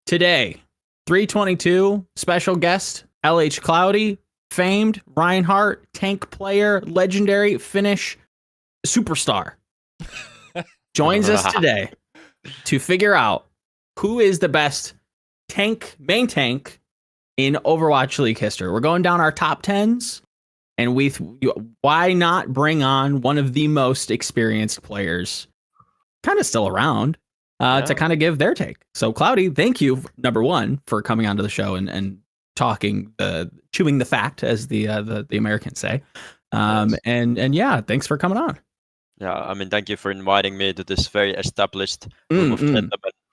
Today, 322 special guest LhCloudy, famed Reinhardt, tank player, legendary Finnish superstar, joins us today to figure out who is the best main tank in Overwatch League history. We're going down our top 10s, and why not bring on one of the most experienced players kind of still around to kind of give their take. So Cloudy, thank you, number one, for coming onto the show and talking, chewing the fact, as the Americans say. And yeah, thanks for coming on. Yeah, I mean, thank you for inviting me to this very established room of gentlemen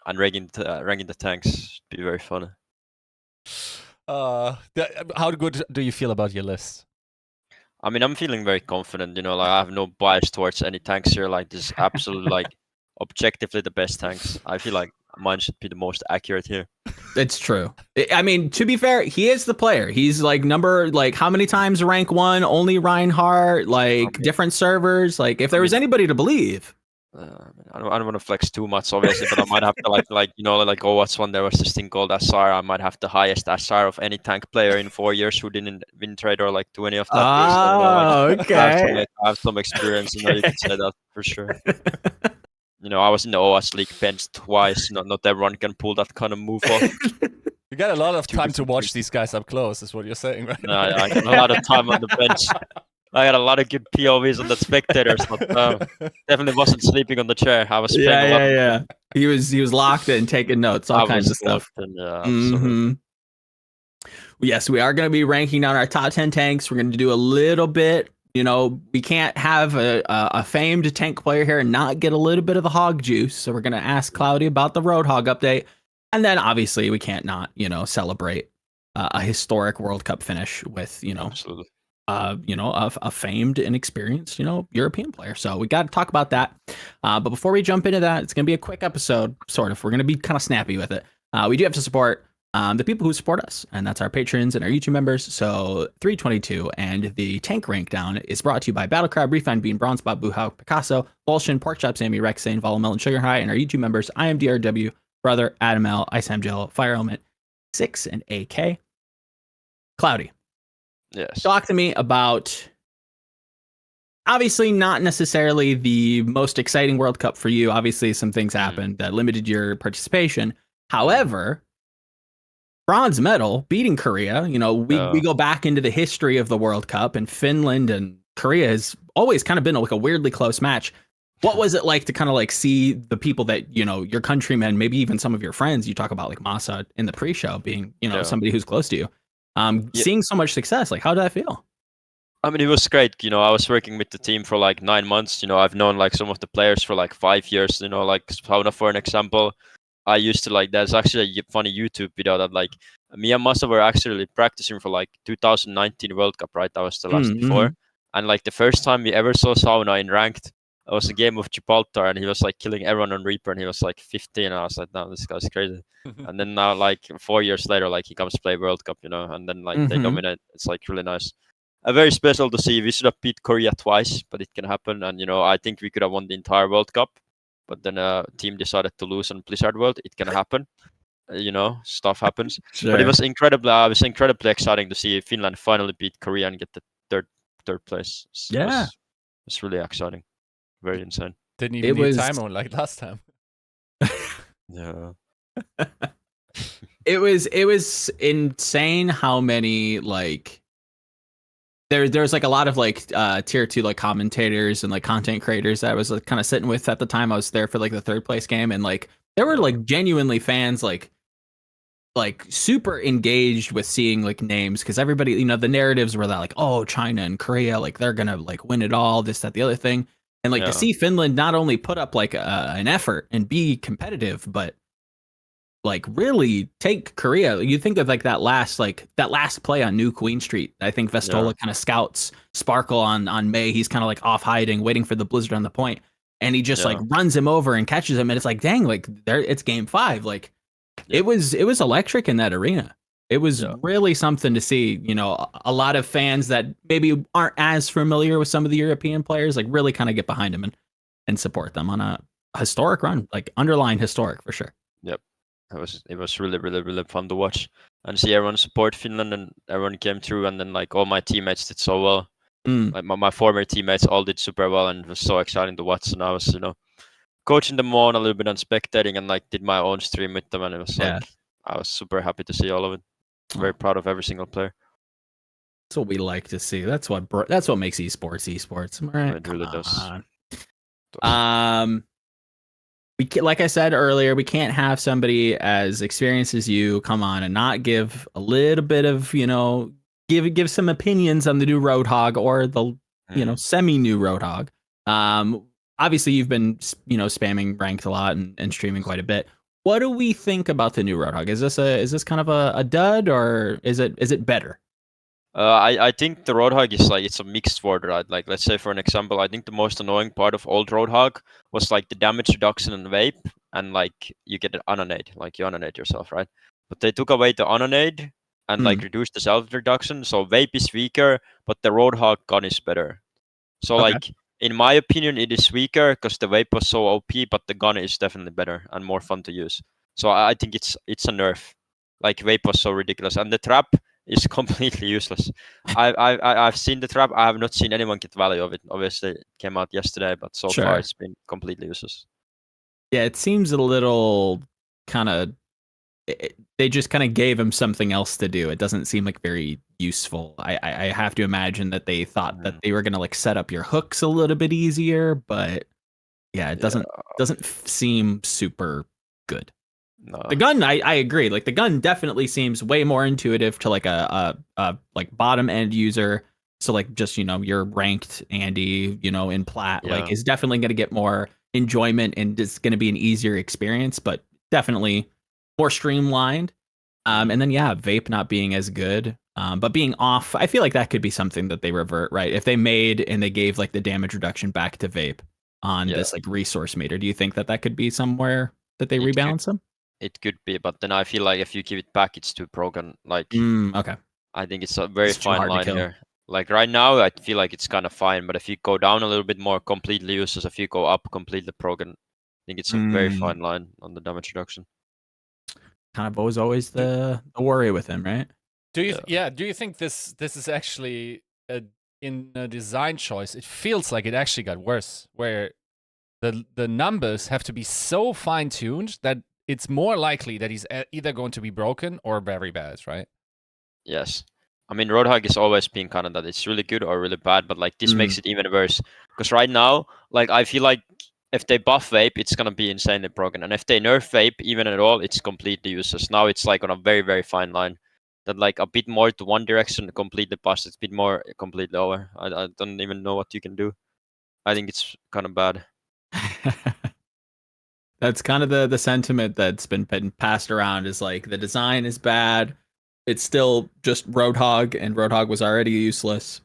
and ranking the tanks. It'd be very fun. How good do you feel about your list? I mean, I'm feeling very confident. You know, like I have no bias towards any tanks here. Like this, is absolutely like objectively the best tanks. I feel like mine should be the most accurate here. It's true. I mean, to be fair, he is the player. He's like how many times rank 1? Only Reinhardt, different servers. Like, if there was anybody to believe. I don't want to flex too much, obviously, but I might have to like Overwatch 1. There was this thing called SR. I might have the highest SR of any tank player in 4 years who didn't win trade or like do any of that. Okay. I have some experience. You can say that for sure. I was in the Overwatch League bench twice. Not everyone can pull that kind of move off. You got a lot of time to watch these guys up close, is what you're saying, right? No, I got a lot of time on the bench. I got a lot of good POVs on the spectators, but definitely wasn't sleeping on the chair. I was yeah. He was locked in, taking notes, all kinds of stuff. Yes, we are going to be ranking down our top 10 tanks. We're going to do a little bit. We can't have a famed tank player here and not get a little bit of the hog juice. So we're going to ask Cloudy about the Roadhog update. And then obviously we can't not, celebrate a historic World Cup finish with, Absolutely. A famed and experienced, European player. So we got to talk about that. But before we jump into that, it's going to be a quick episode, sort of. We're going to be kind of snappy with it. We do have to support the people who support us, and that's our patrons and our YouTube members. So 322 and the tank rank down is brought to you by Battlecrab, Refine Bean, Bronzebot, Buhau, Picasso, Bolshin, Porkchop, Sammy, Rexane, Volamel, and Sugar High, and our YouTube members, IMDRW, Brother, Adam L, Ice Jello, Fire Element, 6, and AK. Cloudy. Yes. Talk to me about, obviously not necessarily the most exciting World Cup for you. Obviously, some things happened that limited your participation. However, bronze medal, beating Korea. We go back into the history of the World Cup, and Finland and Korea has always kind of been like a weirdly close match. What was it like to kind of like see the people that, your countrymen, maybe even some of your friends, you talk about like Masa in the pre-show being, somebody who's close to you, seeing so much success? Like, how did that feel? I mean, it was great. I was working with the team for like 9 months. I've known like some of the players for like 5 years, like Sauna, for an example. I used to there's actually a funny YouTube video that like me and Masa were actually practicing for like 2019 World Cup, right? That was the last before. And like the first time we ever saw Sauna in ranked, it was a game of Gibraltar, and he was like killing everyone on Reaper, and he was like 15. And I was like, no, this guy's crazy. And then now, like 4 years later, like he comes play World Cup, and then like they dominate. It's like really nice. Very special to see. We should have beat Korea twice, but it can happen. And I think we could have won the entire World Cup, but then a team decided to lose on Blizzard World. It can happen. Stuff happens. Sure. But it was incredibly exciting to see Finland finally beat Korea and get the third place. It's really exciting. Very insane. Didn't even need time on like last time. Yeah. It was insane how many like there's like a lot of like tier 2 like commentators and like content creators that I was like, kind of sitting with at the time. I was there for like the third place game, and like there were like genuinely fans like super engaged with seeing like names, because everybody, the narratives were that like, oh, China and Korea, like they're gonna like win it all, this, that, the other thing. And like to see Finland not only put up like an effort and be competitive, but like really take Korea. You think of like that last play on New Queen Street. I think Vestola kind of scouts Sparkle on May. He's kind of like off hiding, waiting for the Blizzard on the point, and he just like runs him over and catches him. And it's like, dang, like it's game 5. Like it was electric in that arena. It was really something to see. A lot of fans that maybe aren't as familiar with some of the European players, like really kind of get behind them and support them on a historic run, like underlying historic for sure. Yep. it was really really really fun to watch and see everyone support Finland, and everyone came through, and then like all my teammates did so well. Like my former teammates all did super well, and it was so exciting to watch. And I was coaching them on a little bit and spectating, and like did my own stream with them, and it was like I was super happy to see all of it. Very proud of every single player. That's what we like to see. That's what makes esports. Right? It really does. Like I said earlier, we can't have somebody as experienced as you come on and not give a little bit of, give some opinions on the new Roadhog or the, semi-new Roadhog. Obviously you've been, spamming ranked a lot and streaming quite a bit. What do we think about the new Roadhog? Is this kind of a dud, or is it better? I think the Roadhog is like, it's a mixed word, right? Like, let's say for an example, I think the most annoying part of old Roadhog was like the damage reduction in vape, and like you get an unonade, like you unonade yourself, right? But they took away the unonade and like reduced the self reduction, so vape is weaker, but the Roadhog gun is better. So like in my opinion, it is weaker because the vape was so OP, but the gun is definitely better and more fun to use. So I think it's a nerf. Like vape was so ridiculous, and the trap is completely useless. I've seen the trap. I have not seen anyone get value of it. Obviously, it came out yesterday, but so far it's been completely useless. Yeah, it seems a little kind of. They just kind of gave him something else to do. It doesn't seem like very useful. I have to imagine that they thought that they were gonna like set up your hooks a little bit easier, but yeah, it doesn't seem super good. No. The gun, I agree. Like the gun definitely seems way more intuitive to like a like bottom end user. So like just your ranked Andy, in plat, like is definitely going to get more enjoyment, and it's going to be an easier experience, but definitely more streamlined. And then vape not being as good, but being off. I feel like that could be something that they revert, right? If they made and they gave like the damage reduction back to vape on this like resource meter, do you think that could be somewhere that they rebalance them? It could be, but then I feel like if you give it back, it's too broken. Like, okay. I think it's a very fine line here. Like right now, I feel like it's kind of fine, but if you go down a little bit more, completely useless. If you go up, completely broken. I think it's a very fine line on the damage reduction. Kind of was always the worry with him, right? Do you think this is actually in a design choice? It feels like it actually got worse, where the numbers have to be so fine tuned that it's more likely that he's either going to be broken or very bad, right? Yes. I mean, Roadhog has always been kind of that it's really good or really bad, but like this makes it even worse. Because right now, like I feel like if they buff vape, it's gonna be insanely broken, and if they nerf vape even at all, it's completely useless. Now it's like on a very very fine line. That like a bit more to one direction, completely bust. It's a bit more completely over. I don't even know what you can do. I think it's kind of bad. That's kind of the sentiment that's been passed around, is like the design is bad. It's still just Roadhog, and Roadhog was already useless.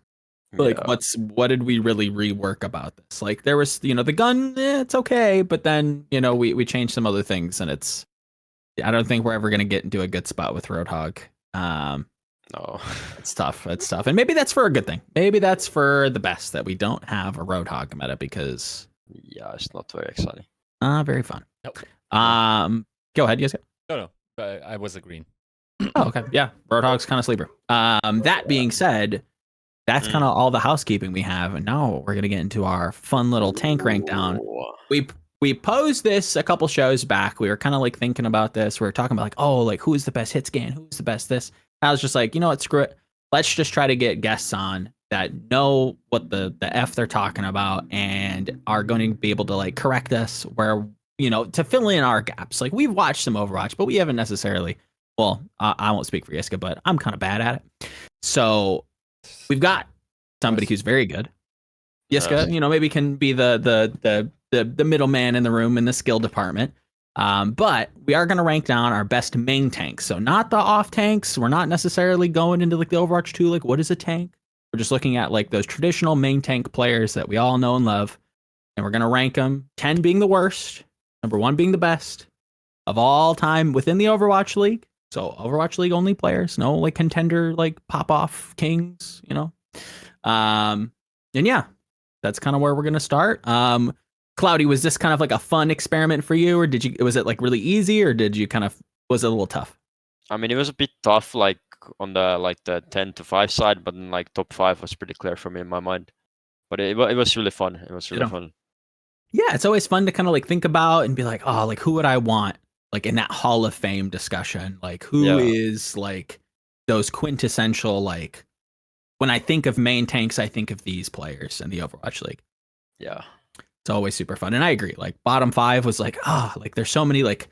Like what did we really rework about this? Like there was, the gun, it's okay, but then, we changed some other things, and I don't think we're ever going to get into a good spot with Roadhog. No. It's tough. It's tough. And maybe that's for a good thing. Maybe that's for the best that we don't have a Roadhog meta, because it's not very exciting. Very fun. Nope. Go ahead, Yiska. No, I was agreeing. Oh, okay. Yeah, Roadhog's kind of sleeper. That being said, that's kind of all the housekeeping we have, and now we're gonna get into our fun little tank rank down. We posed this a couple shows back. We were kind of like thinking about this. We were talking about like, oh, like who's the best hit scan? Who's the best this? I was just like, you know what? Screw it. Let's just try to get guests on that know what the F they're talking about and are going to be able to like correct us where, to fill in our gaps. Like we've watched some Overwatch, but we haven't necessarily, well, I won't speak for Yiska, but I'm kind of bad at it. So we've got somebody who's very good. Yiska, maybe can be the middleman in the room in the skill department. But we are going to rank down our best main tanks. So not the off tanks. We're not necessarily going into like the Overwatch 2, like what is a tank? We're just looking at like those traditional main tank players that we all know and love. And we're going to rank them, 10 being the worst, number 1 being the best of all time within the Overwatch League. So Overwatch League only players, no like contender, like pop off kings, and yeah, that's kind of where we're going to start. Cloudy, was this kind of like a fun experiment for you, or was it like really easy, or did you kind of Was it a little tough? I mean, it was a bit tough, like on the 10-5 side, but then like top 5 was pretty clear for me in my mind. But it was really fun. It was really fun. Yeah, it's always fun to kind of like think about and be like, oh, like who would I want like in that Hall of Fame discussion? Like who is like those quintessential like when I think of main tanks, I think of these players in the Overwatch League. Yeah. It's always super fun. And I agree. Like bottom 5 was like, like there's so many like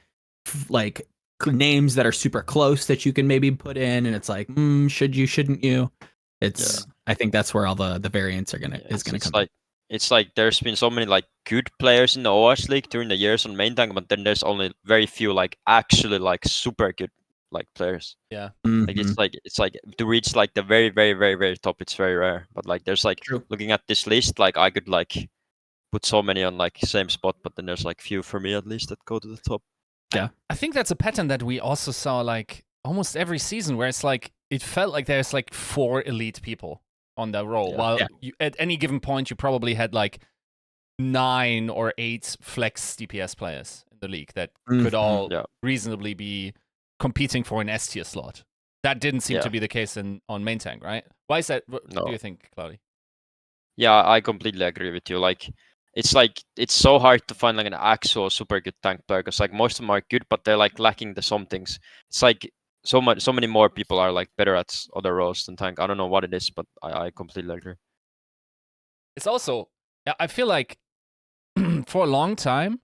names that are super close that you can maybe put in, and it's like, should you, shouldn't you? It's I think that's where all the variants are gonna come. Like it's like there's been so many like good players in the Overwatch League during the years on main tank, but then there's only very few like actually like super good like players. Yeah. Like it's like to reach like the very very very very top, it's very rare. But like there's like looking at this list, like I could like put so many on like same spot, but then there's like few for me at least that go to the top. Yeah, I think that's a pattern that we also saw like almost every season, where it's like it felt like there's like 4 elite people on that role, while you, at any given point you probably had like 9 or 8 flex DPS players in the league that could all reasonably be competing for an S tier slot. That didn't seem to be the case on main tank, right? Why is that? What do you think, Cloudy? Yeah, I completely agree with you. Like it's so hard to find like an actual super good tank player, because like most of them are good, but they're like lacking the some things. It's like so many more people are like better at other roles than tank. I don't know what it is, but I completely agree. It's also, I feel like for a long time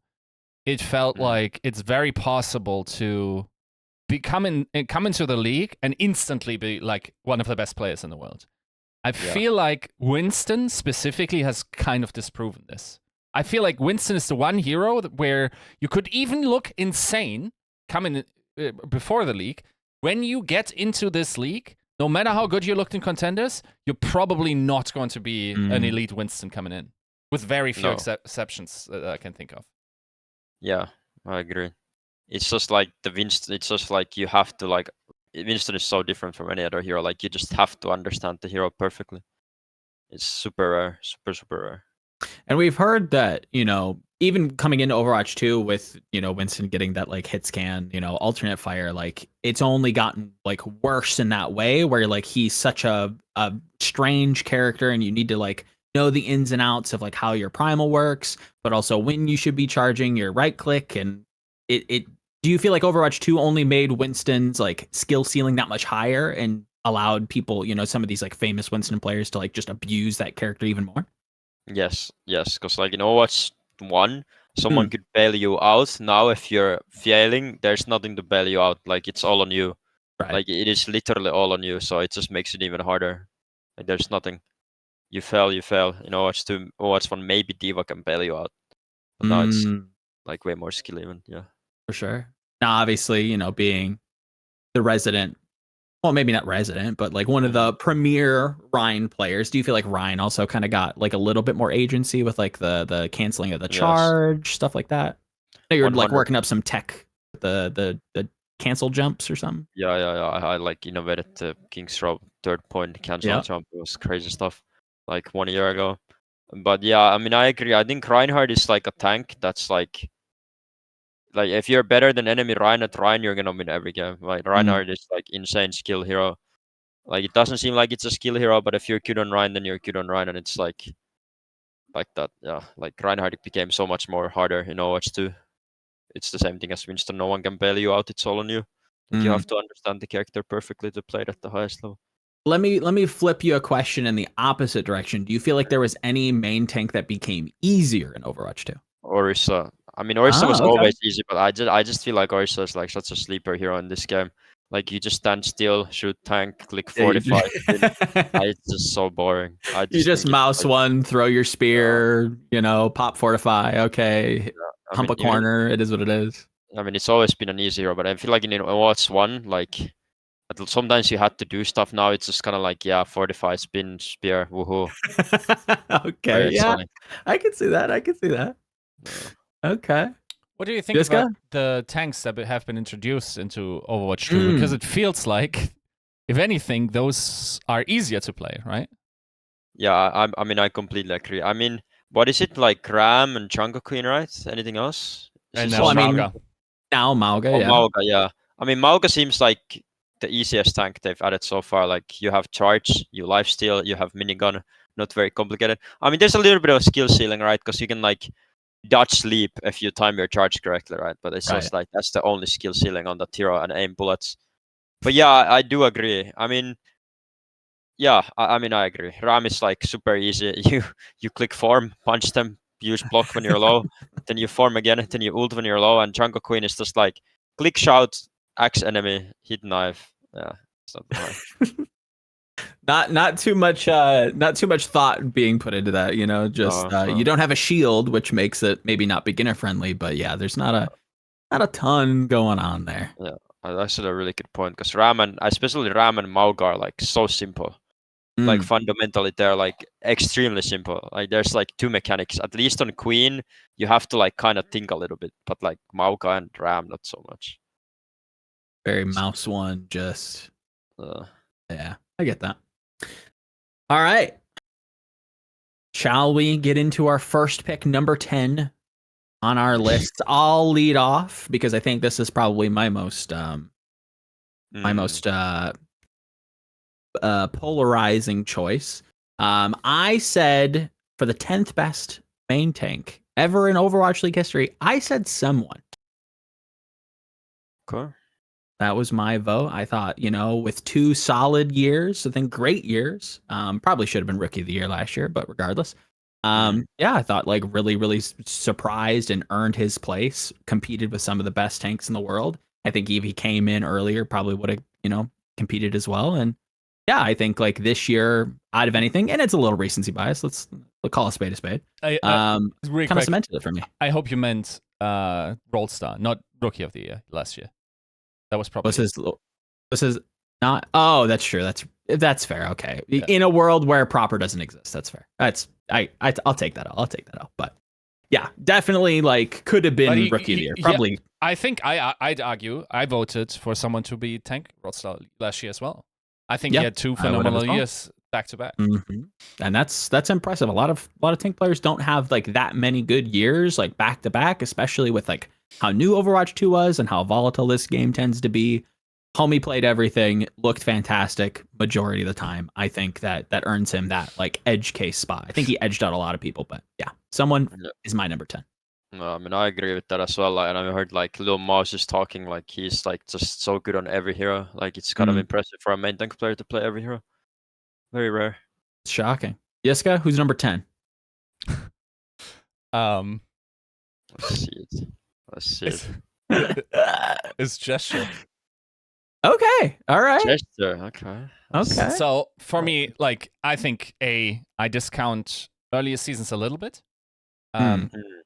it felt like it's very possible to come into the league and instantly be like one of the best players in the world. I feel like Winston specifically has kind of disproven this. I feel like Winston is the one hero where you could even look insane coming before the league. When you get into this league, no matter how good you looked in contenders, you're probably not going to be an elite Winston coming in, with very few exceptions that I can think of. Yeah, I agree. It's just like the Winston. It's just like you have to like. Winston is so different from any other hero. Like you just have to understand the hero perfectly. It's super rare, super rare. And we've heard that, even coming into Overwatch 2 with, Winston getting that like hit scan, alternate fire, like it's only gotten like worse in that way, where like he's such a strange character, and you need to like know the ins and outs of like how your primal works, but also when you should be charging your right click. And it do you feel like Overwatch 2 only made Winston's like skill ceiling that much higher and allowed people, some of these like famous Winston players to like just abuse that character even more? Yes, because like in Overwatch 1, someone could bail you out. Now if you're failing, there's nothing to bail you out. Like it's all on you. Right. Like it is literally all on you. So it just makes it even harder. Like there's nothing. You fail. In Overwatch 2, Overwatch 1, maybe D.Va can bail you out. But now it's like way more skill even. Yeah. For sure. Now, obviously, being the resident, well, maybe not resident, but like one of the premier Rhine players, do you feel like Rhine also kind of got like a little bit more agency with like the canceling of the charge, stuff like that? No, you're like working up some tech, the cancel jumps or something? Yeah. I like innovated the King's Row 3rd point cancel jump. It was crazy stuff like 1 year ago. But yeah, I mean, I agree. I think Reinhardt is like a tank that's like if you're better than enemy Ryan at Ryan, you're gonna win every game. Like Reinhardt is like insane skill hero. Like it doesn't seem like it's a skill hero, but if you're good on Ryan, then you're good on Ryan, and it's like that. Yeah, like Reinhardt became so much more harder in Overwatch 2. It's the same thing as Winston. No one can bail you out. It's all on you. You have to understand the character perfectly to play it at the highest level. Let me flip you a question in the opposite direction. Do you feel like there was any main tank that became easier in Overwatch 2? Orisa. I mean, Orisa was always easy, but I just feel like Orisa is like such a sleeper hero in this game. Like you just stand still, shoot tank, click 45. It's just so boring. You just mouse one, throw your spear, pop fortify. Okay, hump a corner. It is what it is. I mean, it's always been an easy hero, but I feel like in Overwatch 1, like sometimes you had to do stuff. Now it's just kind of like 45 spin spear, woohoo. Okay, yeah, I can see that. Yeah. Okay. What do you think about the tanks that have been introduced into Overwatch 2? Because it feels like, if anything, those are easier to play, right? Yeah, I mean, I completely agree. I mean, what is it, like Ram and Jungle Queen, right? Anything else? And now Mauga. Now Mauga, Mauga, yeah. I mean, Mauga seems like the easiest tank they've added so far. Like you have charge, you lifesteal, you have minigun. Not very complicated. I mean, there's a little bit of a skill ceiling, right? Because you can like dodge sleep if you time your charge correctly, right? But it's just like that's the only skill ceiling on the Tiro and aim bullets. But yeah, I do agree. I mean, yeah, I mean I agree. Ram is like super easy. You click form, punch them, use block when you're low, then you form again, then you ult when you're low, and Jungle Queen is just like click shout, axe enemy, hit knife. Yeah, it's not hard. Not too much thought being put into that, you know, just you don't have a shield, which makes it maybe not beginner friendly, but yeah, there's not a ton going on there. Yeah, that's a really good point because Ram and especially Ram and Mauga are like so simple. Like fundamentally they're like extremely simple. Like there's like two mechanics. At least on Queen, you have to like kind of think a little bit, but like Mauga and Ram not so much. Very mouse one, just yeah, I get that. All right. Shall we get into our first pick, number 10 on our list? I'll lead off because I think this is probably my most polarizing choice. I said for the 10th best main tank ever in Overwatch League history, I said someone. Cool. That was my vote. I thought, you know, with 2 solid years, I think great years. Probably should have been rookie of the year last year, but regardless. Yeah, I thought like really surprised and earned his place, competed with some of the best tanks in the world. I think if he came in earlier, probably would have, you know, competed as well. And yeah, I think like this year, out of anything, and it's a little recency bias. Let's call a spade a spade. Really kind of cemented it for me. I hope you meant Roll Star, not Rookie of the Year last year. That was probably this is not. Oh, that's true. That's fair. Okay, yeah. In a world where proper doesn't exist, that's fair. I'll take that out. I'll take that out. But yeah, definitely like could have been rookie of the year. Probably. Yeah, I think I'd argue I voted for someone to be tank Roll Star last year as well. I think he had 2 phenomenal years back to back. And that's impressive. A lot of tank players don't have like that many good years like back to back, especially with like how new Overwatch 2 was and how volatile this game tends to be. Homie played everything, looked fantastic majority of the time. I think that earns him that like edge case spot. I think he edged out a lot of people, but yeah, someone is my number 10. No, I mean I agree with that as well. Like, and I heard like Lil Mouse is talking like he's like just so good on every hero. Like it's kind of impressive for a main tank player to play every hero. Very rare. It's shocking. Yiska, who's number 10? Let's see it. It's Gesture. Okay. All right. Gesture. Okay. So for me, like I think I discount earlier seasons a little bit.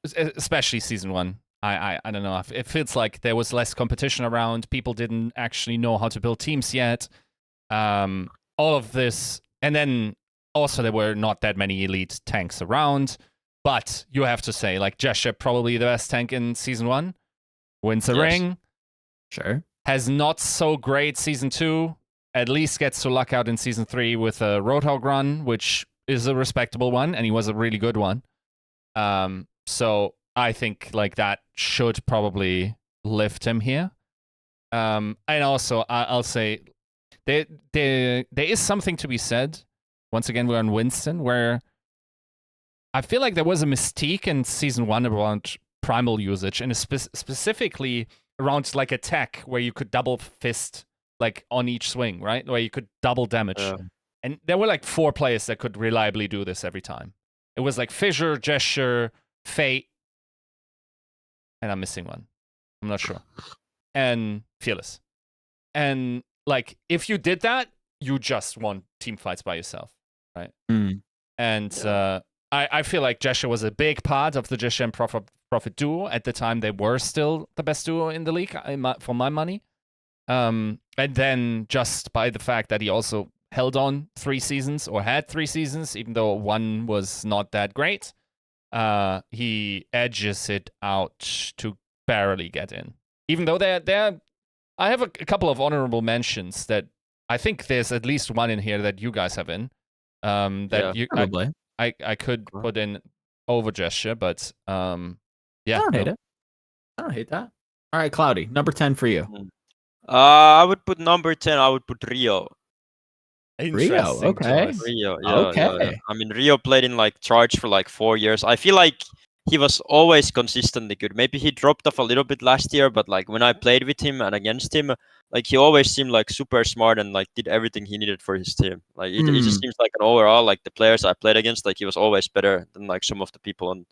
Especially season 1. I don't know. It feels like there was less competition around. People didn't actually know how to build teams yet. All of this, and then also there were not that many elite tanks around. But you have to say, like Gesture, probably the best tank in season 1. Wins a ring. Sure. Has not so great season 2. At least gets to luck out in season 3 with a Roadhog run, which is a respectable one, and he was a really good one. So I think like that should probably lift him here. And also I'll say there is something to be said. Once again, we're on Winston, where I feel like there was a mystique in season 1 around primal usage, and specifically around like attack, where you could double fist like on each swing, right? Where you could double damage. And there were like 4 players that could reliably do this every time. It was like Fissure, Gesture, Fate, and I'm missing one. I'm not sure. And Fearless. And like, if you did that, you just won team fights by yourself, right? And I feel like Gesture was a big part of the Gesture and Prophet duo. At the time, they were still the best duo in the league, for my money. And then just by the fact that he also held on 3 seasons, or had 3 seasons, even though 1 was not that great, he edges it out to barely get in. Even though I have a couple of honorable mentions that I think there's at least one in here that you guys have in. Probably. I could put in over Gesture, but yeah. I don't hate it. I don't hate that. All right, Cloudy, number 10 for you. I would put number 10. I would put Rio. Interesting okay. choice. Rio, yeah. Okay. I mean, Rio played in like Charge for like 4 years. I feel like he was always consistently good. Maybe he dropped off a little bit last year, but like when I played with him and against him, like he always seemed like super smart and like did everything he needed for his team. Like it just seems like an overall, like the players I played against, like he was always better than like some of the people on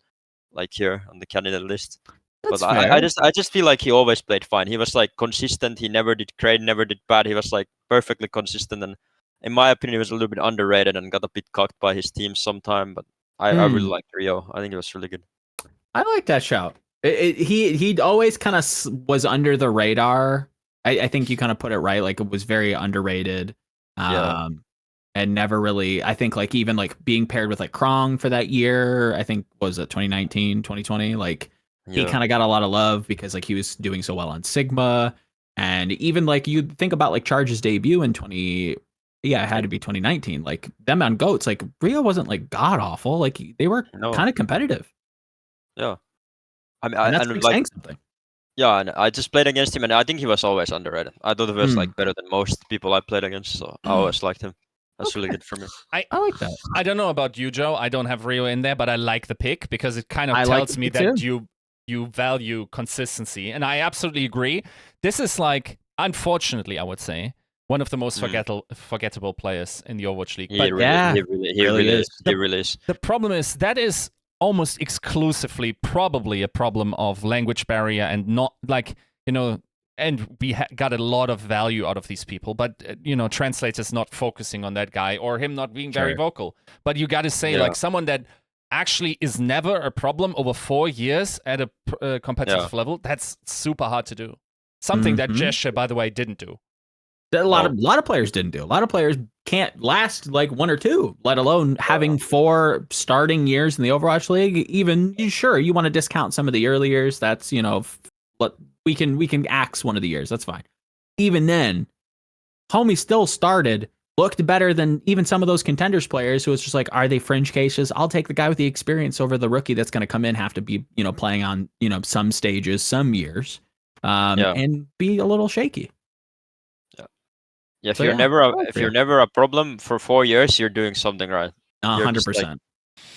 like here on the candidate list. That's But fair. I just feel like he always played fine. He was like consistent. He never did great, never did bad. He was like perfectly consistent, and in my opinion, he was a little bit underrated and got a bit cocked by his team sometime. But I really liked Rio. I think it was really good. I like that shout. He always kind of was under the radar. I think you kind of put it right. Like it was very underrated. Yeah. And never really, I think like even like being paired with like Krong for that year, I think was it 2019, 2020, like he Yeah. kind of got a lot of love because like he was doing so well on Sigma. And even like you think about like Charge's debut in 20, yeah, it had to be 2019. Like them on Goats, like Rio wasn't like god awful. Like they were No. kind of competitive. Yeah. I mean, And that's and like like saying something. yeah, and I just played against him, and I think he was always underrated. I thought he was like better than most people I played against, so I always liked him. That's really good for me. I like that. I don't know about you, Joe. I don't have Rio in there, but I like the pick because it kind of I like tells the me pick that too. you value consistency, and I absolutely agree. This is like, unfortunately, I would say, one of the most forgettable players in the Overwatch League. But He really is. the problem is that is almost exclusively probably a problem of language barrier and not like, and we got a lot of value out of these people, but translators not focusing on that guy or him not being very vocal. But you got to say like someone that actually is never a problem over 4 years at a competitive level, that's super hard to do. Something that Gesture, by the way, didn't do. A lot of players didn't do. A lot of players can't last like 1 or 2, let alone having 4 starting years in the Overwatch League. Even sure, you want to discount some of the early years. That's we can axe one of the years. That's fine. Even then, homie still started, looked better than even some of those contenders players who was just like, are they fringe cases? I'll take the guy with the experience over the rookie that's going to come in, have to be playing on some stages, some years, and be a little shaky. Yeah, if you're never a problem for 4 years, you're doing something right. 100%.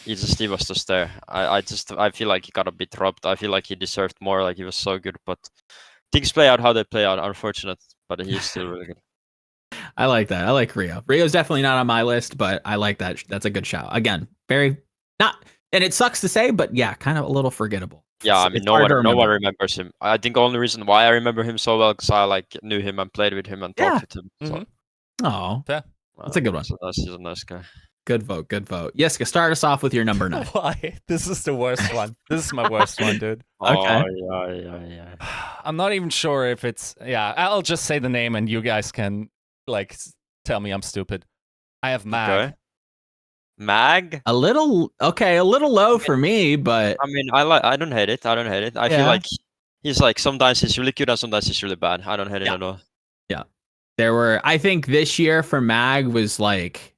He was just there. I feel like he got a bit robbed. I feel like he deserved more. Like he was so good, but things play out how they play out. Unfortunate, but he's still really good. I like that. I like Rio. Rio's definitely not on my list, but I like that. That's a good shout. Again, very not, and it sucks to say, but yeah, kind of a little forgettable. Yeah, I mean, no one remembers him. I think the only reason why I remember him so well because I like knew him and played with him and talked with him. So. Oh, that's a good one. So he's a nice guy. Good vote. Good vote. Yiska, start us off with your number 9. Why? This is the worst one. This is my worst one, dude. Okay. Yeah. I'm not even sure if it's. Yeah, I'll just say the name and you guys can like tell me I'm stupid. I have Mag. Okay. Mag? A little low for me, but I mean, I don't hate it. I feel like he's like sometimes he's really good and sometimes he's really bad. I don't hate it at all. Yeah. I think this year for Mag was like,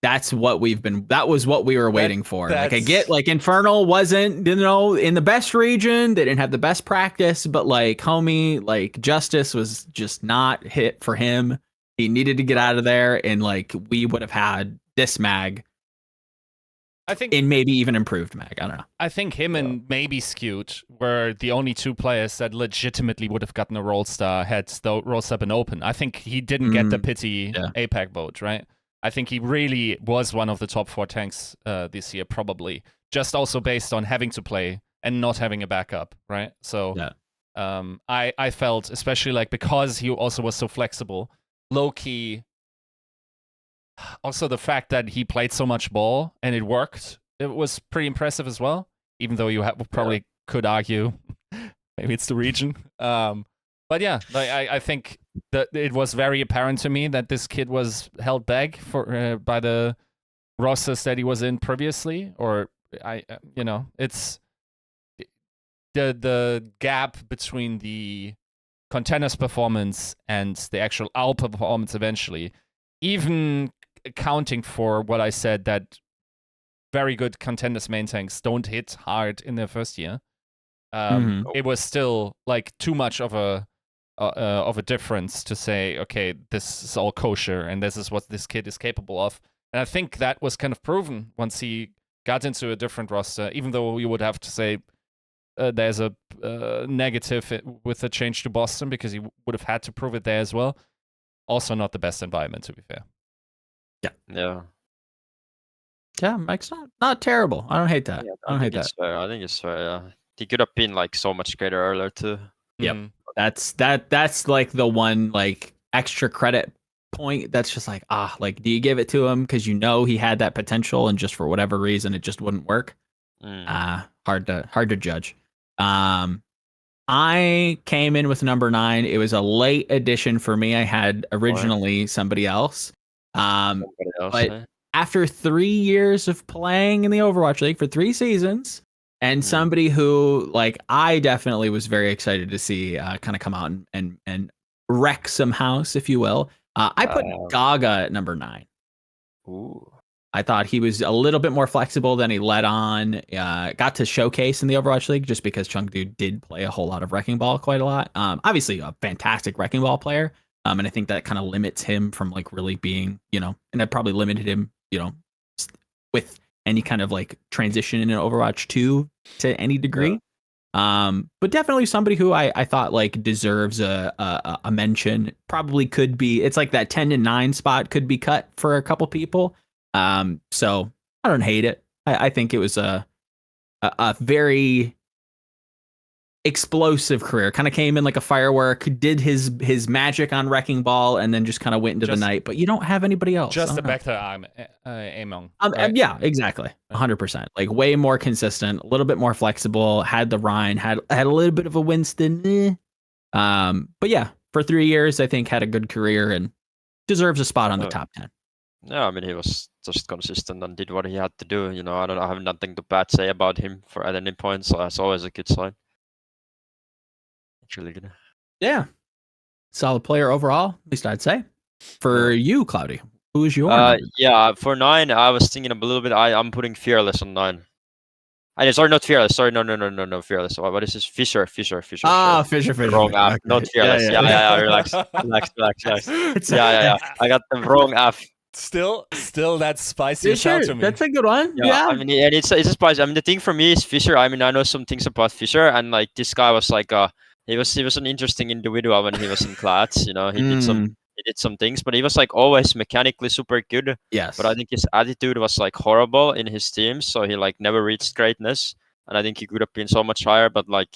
that was what we were waiting for. Like I get like Infernal wasn't, in the best region. They didn't have the best practice, but like homie, like Justice was just not hit for him. He needed to get out of there, and like we would have had this Mag. I think in maybe even improved Mag. I don't know. I think him and maybe Skewed were the only 2 players that legitimately would have gotten a Rollstar had the Rollstar been open. I think he didn't get the pity APAC vote, right? I think he really was one of the top 4 tanks this year, probably. Just also based on having to play and not having a backup, right? So I felt, especially like because he also was so flexible, low-key. Also, the fact that he played so much ball and it worked, it was pretty impressive as well. Even though you probably could argue maybe it's the region. But yeah, I think that it was very apparent to me that this kid was held back by the rosters that he was in previously, or it's the gap between the contenders performance and the actual Alpha performance eventually, even accounting for what I said that very good contenders main tanks don't hit hard in their first year. It was still like too much of a of a difference to say, okay, this is all kosher and this is what this kid is capable of. And I think that was kind of proven once he got into a different roster, even though you would have to say there's a negative with the change to Boston because he would have had to prove it there as well. Also not the best environment, to be fair. Yeah, Mike's not terrible. I don't hate that. Yeah, I don't hate that. it's fair. I think it's fair. Yeah, he could have been like so much greater earlier too. Yep. That's like the one like extra credit point that's just like, like, do you give it to him because you know he had that potential and just for whatever reason it just wouldn't work? Hard to judge. I came in with number 9. It was a late addition for me. I had originally somebody else. But after 3 years of playing in the Overwatch League for 3 seasons, and somebody who, like, I definitely was very excited to see kind of come out and wreck some house, if you will. I put Gaga at number 9. Ooh. I thought he was a little bit more flexible than he let on. Got to showcase in the Overwatch League just because Chengdu did play a whole lot of Wrecking Ball quite a lot. Obviously, a fantastic Wrecking Ball player. And I think that kind of limits him from like really being, and that probably limited him, with any kind of like transition in an Overwatch 2 to any degree. Yeah. But definitely somebody who I thought like deserves a mention. Probably could be. It's like that 10-9 spot could be cut for a couple people. So I don't hate it. I think it was a very explosive career. Kind of came in like a firework, did his magic on Wrecking Ball, and then just kind of went into the night. But you don't have anybody else. Just the back to Among. Right? Yeah, exactly. 100%. Like way more consistent, a little bit more flexible. Had the Rhine, had a little bit of a Winston. But yeah, for 3 years, I think had a good career and deserves a spot on the top 10. Yeah, I mean he was just consistent and did what he had to do. I have nothing to bad say about him at any point, so that's always a good sign. It's really good. Yeah, solid player overall, at least I'd say. For you, Cloudy, who is your number? Yeah, for 9, I was thinking a little bit. I'm putting Fearless on 9. Sorry, not Fearless. Sorry, no, Fearless. What is this? Fisher. Ah, Fisher. Wrong app, not Fearless. Yeah. Relax. Yeah. I got the wrong app. Still that's spicy as hell to me. That's a good one. Yeah. I mean, and it's a spicy. I mean, the thing for me is Fisher. I mean, I know some things about Fisher, and like this guy was like he was an interesting individual when he was in class. He did some things, but he was like always mechanically super good. Yes. But I think his attitude was like horrible in his teams, so he like never reached greatness. And I think he could have been so much higher, but like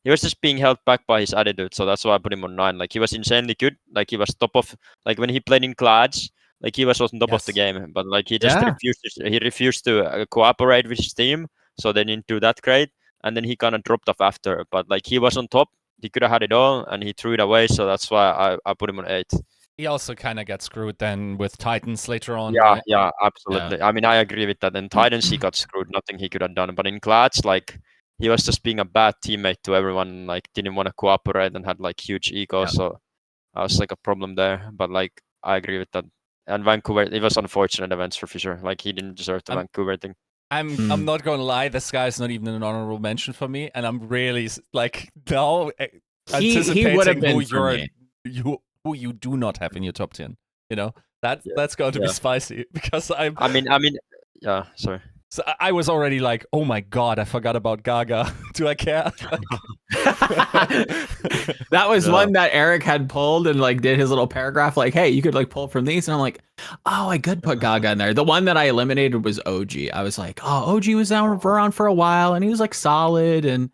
he was just being held back by his attitude. So that's why I put him on 9. Like he was insanely good. Like he was top of like when he played in class. Like he was on top of the game, but like he just refused to cooperate with his team, so they didn't do that great. And then he kind of dropped off after. But like he was on top, he could have had it all, and he threw it away. So that's why I put him on 8. He also kind of got screwed then with Titans later on. Yeah, absolutely. Yeah. I mean, I agree with that. In Titans, he got screwed. Nothing he could have done. But in Clads, like he was just being a bad teammate to everyone. Like didn't want to cooperate and had like huge ego. Yeah. So I was like a problem there. But like I agree with that. And Vancouver, it was unfortunate events for Fisher. Like he didn't deserve the Vancouver thing. I'm not gonna lie. This guy's not even an honorable mention for me, and I'm really like now anticipating who you do not have in your top 10. That's going to be spicy because I mean, yeah. Sorry. So I was already like, oh my god, I forgot about Gaga. Do I care? That was one that Eric had pulled and like did his little paragraph like, hey, you could like pull from these. And I'm like, oh, I could put Gaga in there. The one that I eliminated was OG. I was like, oh, OG was around for a while and he was like solid. And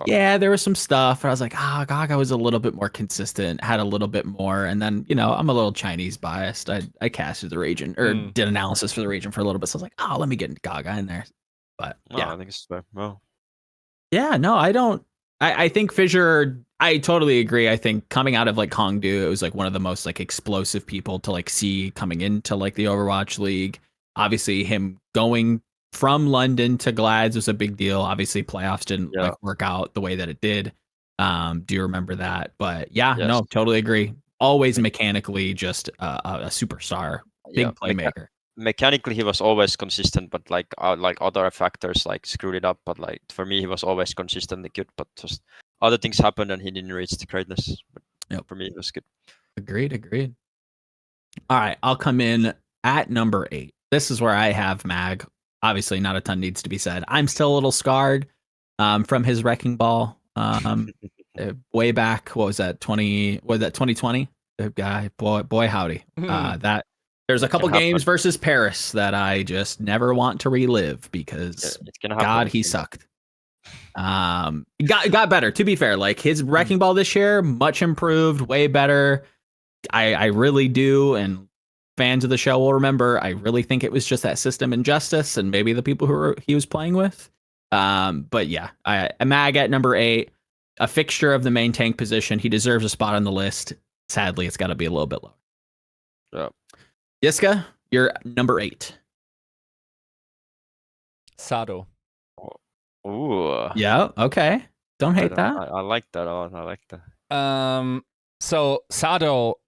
yeah, there was some stuff. I was like, Gaga was a little bit more consistent, had a little bit more. And then, I'm a little Chinese biased. I casted the region or did analysis for the region for a little bit. So I was like, let me get Gaga in there. But yeah, I think it's fair. Well, yeah, no, I don't. I think Fisher, I totally agree. I think coming out of like Hongdu, it was like one of the most like explosive people to like see coming into like the Overwatch League. Obviously, him going from London to Glads was a big deal. Obviously, playoffs didn't like work out the way that it did. Do you remember that? But no, totally agree. Always mechanically just a superstar, big playmaker. Mechanically, he was always consistent, but like other factors like screwed it up. But like for me, he was always consistently good. But just other things happened, and he didn't reach the greatness. But Yep. For me, it was good. Agreed. All right, I'll come in at number 8. This is where I have Mag. Obviously, not a ton needs to be said. I'm still a little scarred from his wrecking ball way back. What was that? 2020? The guy, boy, howdy. That there's a couple games versus Paris that I just never want to relive because God, he sucked. Got better. To be fair, like his wrecking ball this year, much improved, way better. I really do, and fans of the show will remember. I really think it was just that system injustice and maybe the people he was playing with. But yeah, a Mag at number 8, a fixture of the main tank position. He deserves a spot on the list. Sadly, it's got to be a little bit lower. Yeah. Yiska, you're number 8. Sado. Ooh. Yeah. Okay. Don't hate that. I like that. I like that. So Sado,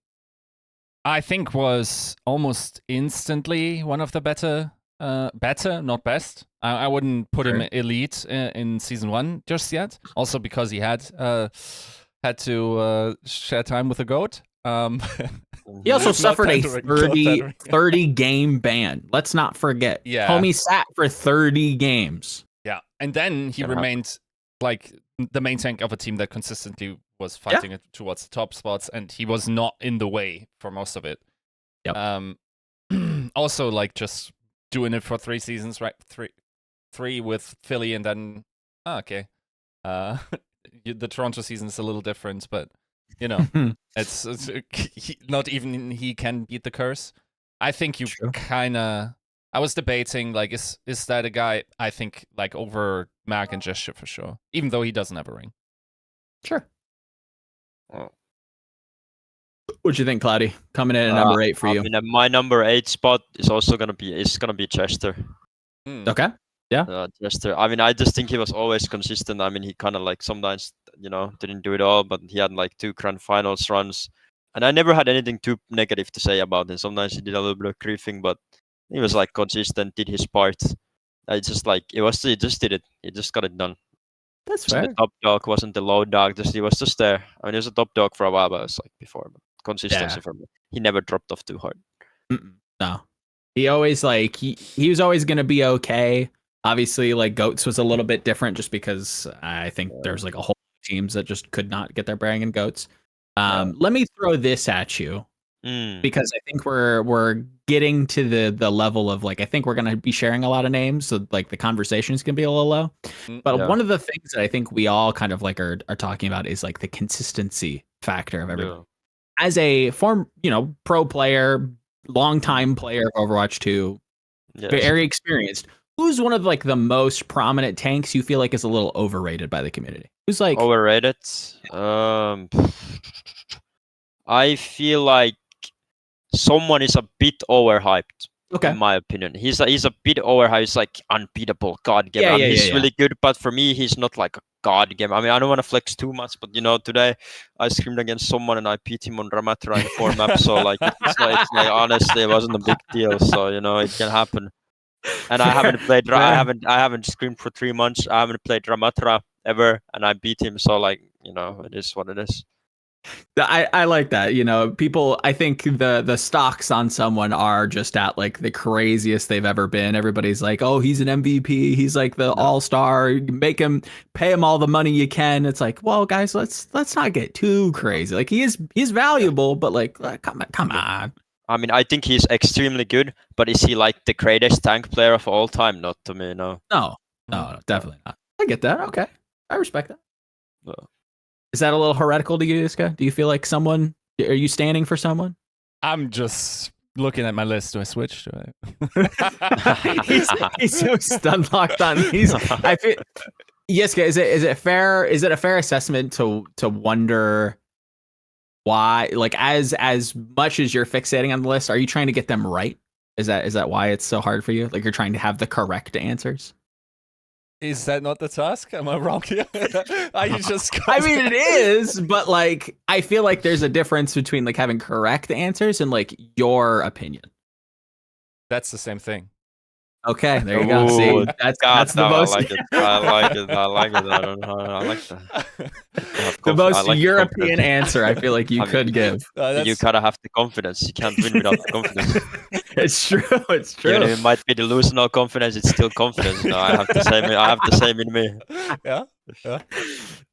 I think, was almost instantly one of the better, not best. I wouldn't put him elite in season 1 just yet. Also because he had to share time with the GOAT. He also suffered a 30 game ban. Let's not forget. Yeah. Homie sat for 30 games. Yeah. And then he remained like the main tank of a team that consistently was fighting it towards the top spots, and he was not in the way for most of it. Yep. Also, like, just doing it for 3 seasons, right? Three with Philly, and then the Toronto season is a little different, but you know, it's not even he can beat the curse. I think you kind of. I was debating, like, is that a guy I think like over Mag and Gesture for sure, even though he doesn't have a ring. Sure. What you think, Cloudy? Coming in at number 8 for you. I mean, my number 8 spot is also gonna be Chester. Okay. Yeah. Chester. I mean, I just think he was always consistent. I mean, he kind of like sometimes, didn't do it all, but he had like 2 grand finals runs, and I never had anything too negative to say about him. Sometimes he did a little bit of griefing, but he was like consistent, did his part. I just like he just did it. He just got it done. That's fair. The top dog wasn't the low dog. He was just there. I mean, he was a top dog for a while, but it was like before. But consistency for me. He never dropped off too hard. No, he always like he was always gonna be okay. Obviously, like Goats was a little bit different just because I think there's like a whole teams that just could not get their bearing in Goats. Let me throw this at you because I think we're getting to the level of like I think we're gonna be sharing a lot of names, so like the conversation is gonna be a little low. But one of the things that I think we all kind of like are talking about is like the consistency factor of everybody. As a pro player, longtime player of Overwatch 2, very experienced. Who's one of like the most prominent tanks you feel like is a little overrated by the community? Who's like overrated? I feel like someone is a bit overhyped. Okay. In my opinion, he's a bit overhyped. He's like unbeatable god gamer. He's really good, but for me, he's not like a god gamer. I mean, I don't want to flex too much, but today I screamed against someone and I beat him on Ramatra in 4 maps. So like, it's like honestly, it wasn't a big deal. So it can happen. And I haven't played. I haven't screamed for 3 months. I haven't played Ramatra ever, and I beat him. So like, it is what it is. I like that. People, I think the stocks on someone are just at like the craziest they've ever been. Everybody's like, oh, he's an MVP. He's like the all-star. Pay him all the money you can. It's like, well, guys, let's not get too crazy. Like he's valuable, but like come on. I mean, I think he's extremely good, but is he like the greatest tank player of all time? Not to me, no. No, definitely not. I get that. Okay, I respect that. Is that a little heretical to you, Yiska? Do you feel like are you standing for someone? I'm just looking at my list. Do I switch? He's so stun locked on. I feel, Yiska, is it fair? Is it a fair assessment to wonder why, like, as much as you're fixating on the list, are you trying to get them right? Is that why it's so hard for you? Like you're trying to have the correct answers? Is that not the task? Am I wrong here? Are you just? I mean, it is, but like, I feel like there's a difference between like having correct answers and like your opinion. That's the same thing. Okay, there you go. See, Ooh, that's the I most like it. I like it. I like it. I don't know. I like that. the I most like the European confidence. answer I feel like you I mean, could give. you That's gotta have the confidence. You can't win without the confidence. It's true. It's Even true. if it might be delusional confidence, it's still confidence. I have the same. I have the same in me. yeah, yeah.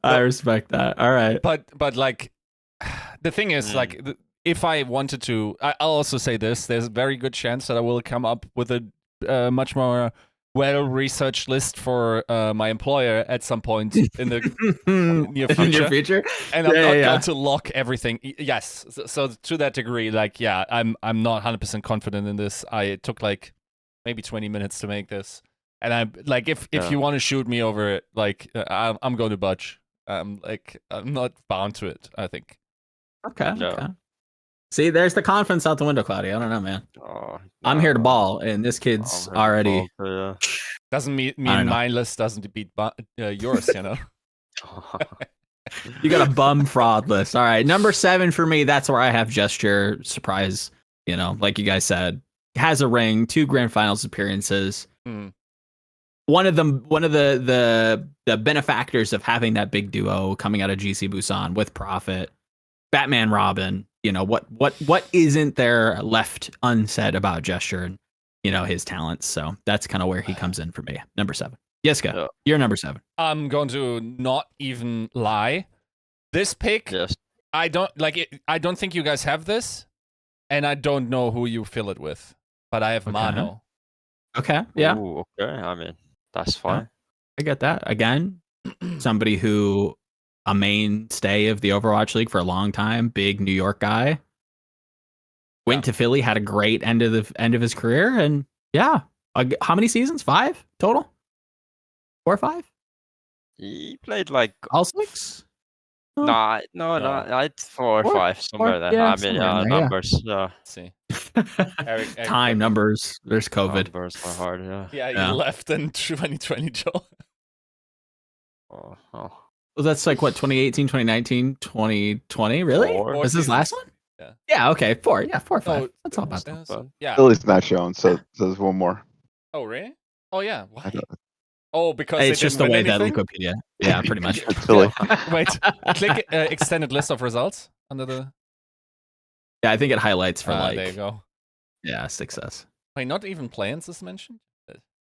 I respect that. All right. But like, the thing is, like, if I wanted to, I'll also say this: there's a very good chance that I will come up with a much more well-researched list for my employer at some point in the near future. In your future, And I'm not going to lock everything. Yes, so to that degree, like, yeah, I'm not 100% confident in this. I took like maybe 20 minutes to make this, and I'm like, if you want to shoot me over it, like, I'm going to budge. Like, I'm not bound to it, I think. Okay. No. Okay. See, there's the confidence out the window, Cloudy. I don't know, man. I'm here to ball, and this kid's already. Doesn't mean I don't know. my list doesn't beat yours, you know. You got a bum fraud list. All right, number 7 for me. That's where I have Gesture. Surprise, you know, like you guys said, has a ring, 2 grand finals appearances. One of the benefactors of having that big duo coming out of GC Busan with Prophet, Batman, Robin. You know, what isn't there left unsaid about Gesture and, you know, his talents? So that's kind of where he comes in for me. Number 7. Yiska, you're number 7. I'm going to not even lie. This pick, I don't like it. I don't think you guys have this, and I don't know who you fill it with, but I have Mano. Okay, yeah. Ooh, okay. I mean, that's fine. I get that. Again, somebody who a mainstay of the Overwatch League for a long time, big New York guy. Went to Philly, had a great end of his career, and how many seasons? 5 total? 4 or 5? He played like all 6. No, it's 4 or 5 somewhere there. I mean, numbers. Let's see. Eric Time numbers. There's COVID. Numbers are hard. Yeah, he left in 2020, Joe. Well, that's like what, 2018, 2019, 2020. Really? 4. Was this last one? Yeah. Okay. 4. Yeah. 4 or 5. That's all bad. Yeah. Philly's not shown, so there's one more. Oh really? Oh yeah. Why? Oh, because it's just the way that Wikipedia. Yeah, pretty much. It's Philly. Wait, click extended list of results under the. Yeah, I think it highlights for there you go. Yeah, success. Wait, not even plans is mentioned.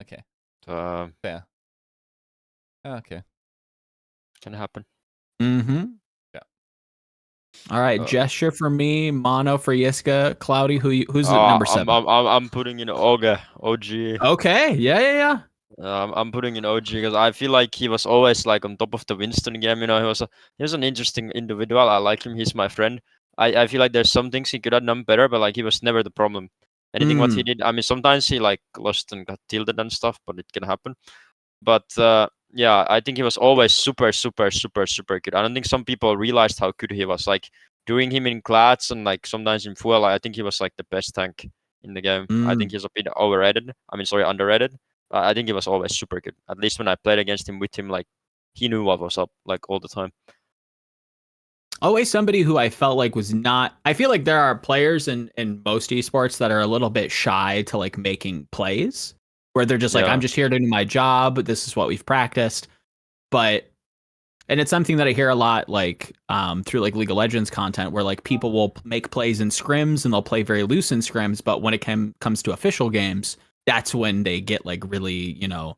Okay. Yeah. Okay. Can happen. Mm-hmm. Yeah. All right, Gesture for me, Mono for Yiska, Cloudy. Who's at number 7? I'm putting in OG. Okay. Yeah. I'm putting in OG because I feel like he was always like on top of the Winston game. You know, he was an interesting individual. I like him. He's my friend. I feel like there's some things he could have done better, but like he was never the problem. Anything what he did, I mean, sometimes he like lost and got tilted and stuff, but it can happen. But I think he was always super good. I don't think some people realized how good he was. Like doing him in clats and like sometimes in fuel, I think he was like the best tank in the game. I think he's a bit underrated. I think he was always super good. At least when I played against him, with him, like he knew what was up, like all the time. Always somebody who I felt like was not. I feel like there are players in most esports that are a little bit shy to like making plays, where they're just like, I'm just here to do my job. This is what we've practiced. And it's something that I hear a lot, like through like League of Legends content, where like people will make plays in scrims and they'll play very loose in scrims, but when it comes to official games, that's when they get like really, you know,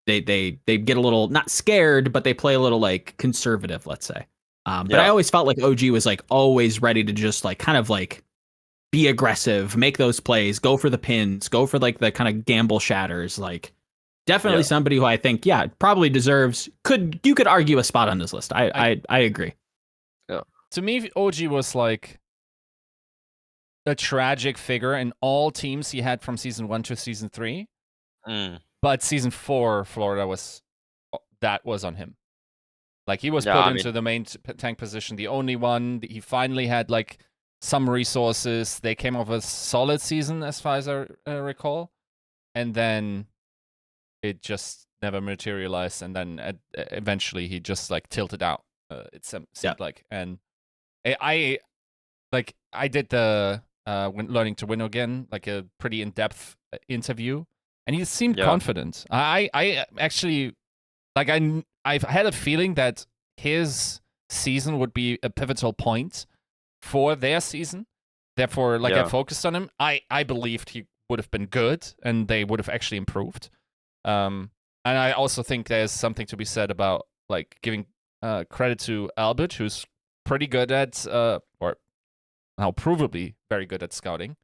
they get a little not scared, but they play a little like conservative, let's say. But I always felt like OG was like always ready to just like kind of like be aggressive, make those plays, go for the pins, go for like the kind of gamble shatters. Like definitely somebody who I think, probably deserves. You could argue a spot on this list. I agree. Yeah. To me, OG was like a tragic figure in all teams he had from season 1 to season 3. But season 4, Florida was on him. Like he was put into the main tank position, the only one. He finally had like some resources. They came off a solid season as far as I recall, and then it just never materialized. And then eventually he just like tilted out. It seemed like, and I did the when learning to win again, like a pretty in-depth interview. and he seemed Yeah. confident. I actually like I've had a feeling that his season would be a pivotal point for their season. Therefore, like I Yeah. focused on him. I believed he would have been good, and they would have actually improved. And I also think there's something to be said about like giving credit to Albert, who's pretty good at or now provably very good at scouting.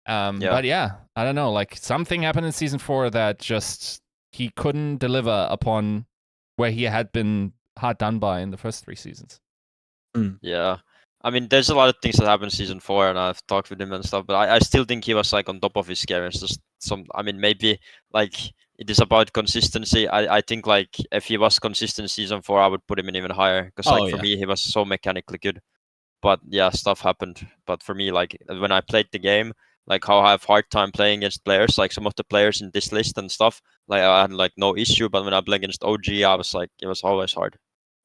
Yeah. But yeah, I don't know. Like something happened in season 4 that just he couldn't deliver upon where he had been hard done by in the first 3 seasons. Yeah. I mean, there's a lot of things that happened in season 4, and I've talked with him and stuff. But I still think he was like on top of his game. It's just some. I mean, maybe like it is about consistency. I think like if he was consistent in season 4, I would put him in even higher. Because like for me, he was so mechanically good. But yeah, stuff happened. But for me, like when I played the game, like how I have hard time playing against players, like some of the players in this list and stuff, like I had like no issue. But when I play against OG, I was like, it was always hard.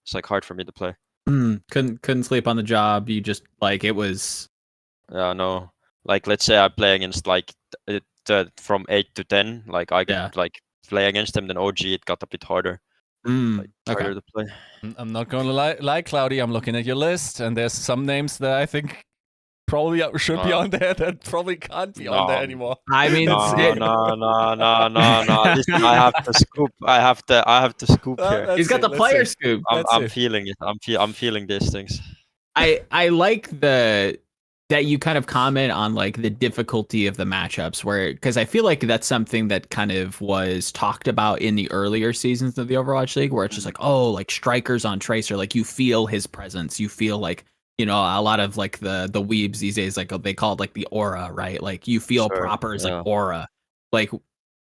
It's like hard for me to play. Couldn't sleep on the job. You just like it was. Yeah, no. Like let's say I play against like from 8 to 10, like I could like play against them. Then OG, it got a bit harder. Like harder to play. I'm not going to lie, Cloudy. I'm looking at your list, and there's some names that I think probably should be on there that probably can't be on there anymore. I mean, no. Listen, I have to scoop. I have to scoop here. He's got the player scoop. I'm feeling it. I'm feeling these things. I like that you kind of comment on like the difficulty of the matchups, where because I feel like that's something that kind of was talked about in the earlier seasons of the Overwatch League, where it's just like, oh, like strikers on Tracer, like you feel his presence, you feel like, you know, a lot of like the weebs these days, like they call it like the aura, right? Like you feel proper as like aura. Like,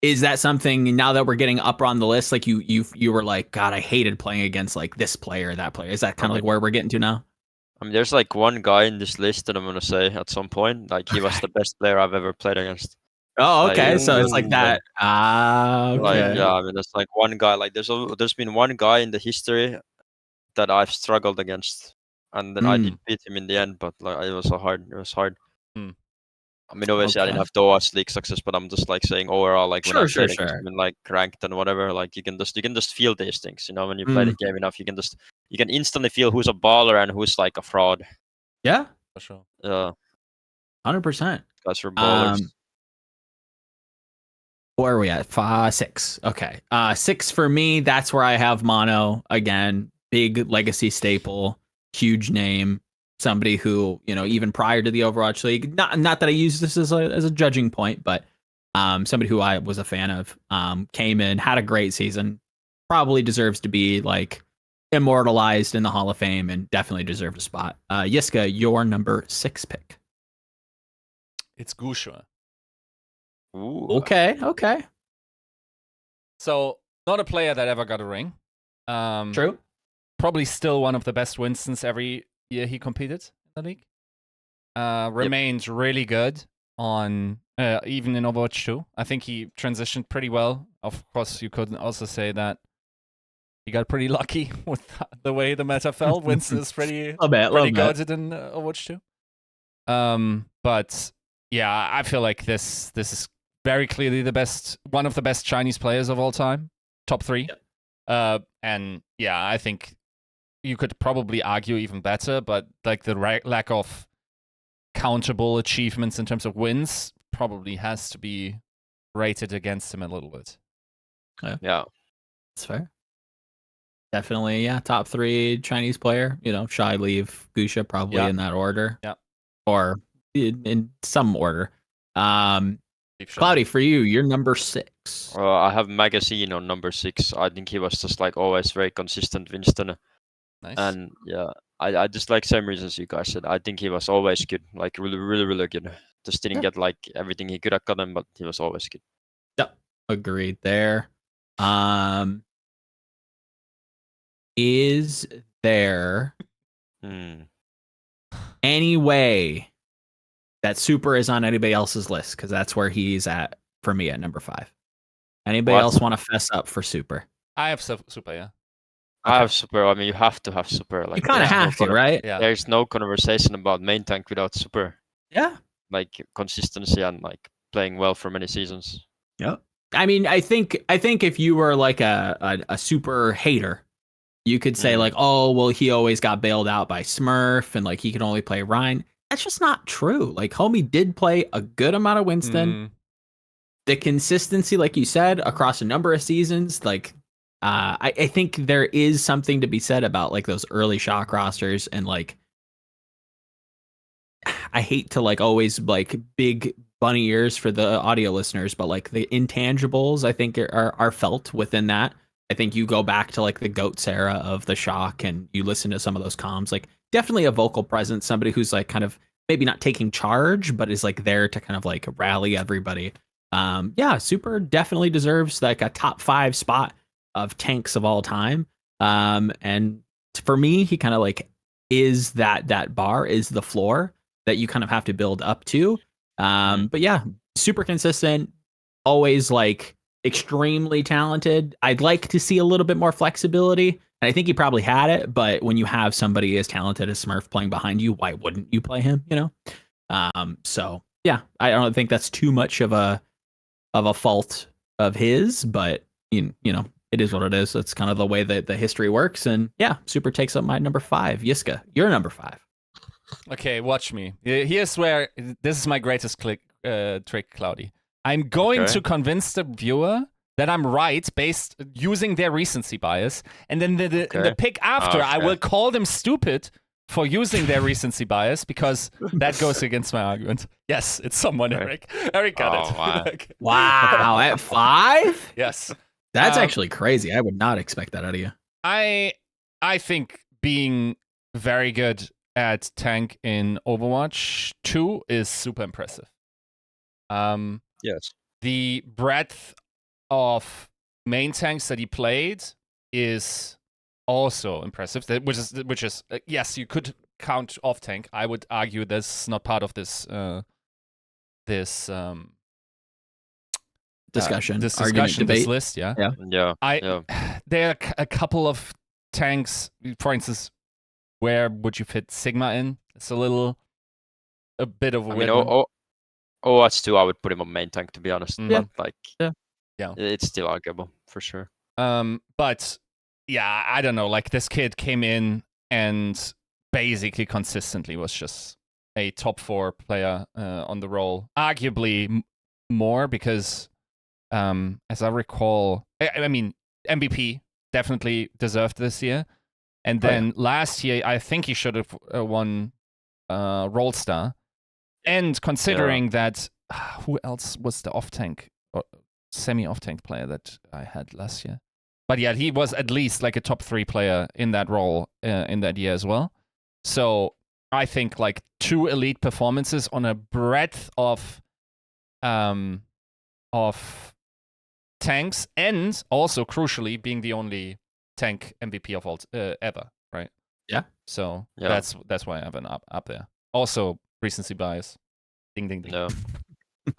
is that something now that we're getting up on the list? Like you were like, God, I hated playing against like this player, that player. Is that kind of like where we're getting to now? I mean, there's like one guy in this list that I'm gonna say at some point, like he was the best player I've ever played against. Oh, okay. So it's like that. Okay. Like, yeah, I mean, there's like one guy. Like, there's been one guy in the history that I've struggled against, and then I did beat him in the end. But like, it was so hard. It was hard. I mean, obviously, I didn't have the Overwatch League success, but I'm just like saying overall, like when I played against him in like ranked and whatever, like you can just feel these things. You know, when you play the game enough, you can instantly feel who's a baller and who's like a fraud. Yeah, for sure. 100%. Guys for ballers. Where are we at? 6. Okay. 6 for me. That's where I have Mono again. Big legacy staple, huge name. Somebody who, you know, even prior to the Overwatch League, not that I use this as a judging point, but somebody who I was a fan of, came in, had a great season, probably deserves to be like immortalized in the Hall of Fame, and definitely deserves a spot. Yiska, your number 6 pick. It's Gusha. Ooh. Okay. So not a player that ever got a ring. True. Probably still one of the best Winstons every year he competed in the league. Remains really good on even in Overwatch 2. I think he transitioned pretty well. Of course, you could also say that he got pretty lucky with the way the meta fell. Winston is pretty goated in Overwatch 2. But yeah, I feel like this is very clearly one of the best Chinese players of all time, top 3. And yeah, I think you could probably argue even better, but like the lack of countable achievements in terms of wins probably has to be rated against him a little bit. Yeah, that's fair. Definitely, yeah. Top 3 Chinese player. You know, Shy, Leave, Gusha, probably in that order. Yeah, or in some order. Cloudy, for you, you're number 6. I have Magazine on number 6. I think he was just like always very consistent Winston. Nice. And yeah, I just like same reasons you guys said. I think he was always good, like really good. Just didn't get like everything he could have gotten, but he was always good. Yep, agreed there. Is there any way that Super is on anybody else's list? Because that's where he's at for me at number 5. Anybody else want to fess up for Super? I have Super, yeah. I have Super. I mean, you have to have Super. Like, you kind of have to, right? Yeah. There's no conversation about main tank without Super. Yeah. Like consistency and like playing well for many seasons. Yep. I mean, I think if you were like a super hater, you could say like, oh, well, he always got bailed out by Smurf and like he could only play Rhine. That's just not true. Like homie did play a good amount of Winston. The consistency, like you said, across a number of seasons, like I think there is something to be said about like those early shock rosters and like I hate to like always like big bunny ears for the audio listeners, but like the intangibles I think are felt within that. I think you go back to like the GOATS era of the shock and you listen to some of those comms, like definitely a vocal presence, somebody who's like kind of maybe not taking charge, but is like there to kind of like rally everybody. Yeah, Super definitely deserves like a top 5 spot of tanks of all time. And for me, he kind of like is that bar is the floor that you kind of have to build up to. But yeah, super consistent, always like extremely talented. I'd like to see a little bit more flexibility. And I think he probably had it, but when you have somebody as talented as Smurf playing behind you, why wouldn't you play him, you know? So yeah, I don't think that's too much of a fault of his, but you know, it is what it is. That's kind of the way that the history works. And yeah, Super takes up my number 5. Yiska, you're number 5. Okay, watch me. Here's where this is my greatest trick, Cloudy. I'm going to convince the viewer that I'm right based using their recency bias, and then in the pick after, I will call them stupid for using their recency bias because that goes against my argument. Yes, it's someone, Eric. Eric got it. Wow. Wow, at 5? Yes. That's actually crazy. I would not expect that out of you. I think being very good at tank in Overwatch 2 is super impressive. Yes. The breadth of main tanks that he played is also impressive. Which is yes, you could count off tank. I would argue this is not part of this discussion, argument, debate. this list. Yeah. There are a couple of tanks, for instance. Where would you fit Sigma in? It's a bit of a weird one. Overwatch 2, I would put him on main tank, to be honest. Yeah. But like, yeah, it's still arguable for sure. But yeah, I don't know. Like this kid came in and basically consistently was just a top 4 player on the role. Arguably more because, as I recall, I mean MVP definitely deserved this year. And then last year, I think he should have won Roll Star. And considering that, who else was the off-tank, or semi-off-tank player that I had last year? But yeah, he was at least like a top 3 player in that role in that year as well. So I think like 2 elite performances on a breadth of tanks, and also crucially being the only tank MVP of all ever, right? Yeah. So that's why I have an up there. Also, recency bias. Ding ding ding. No.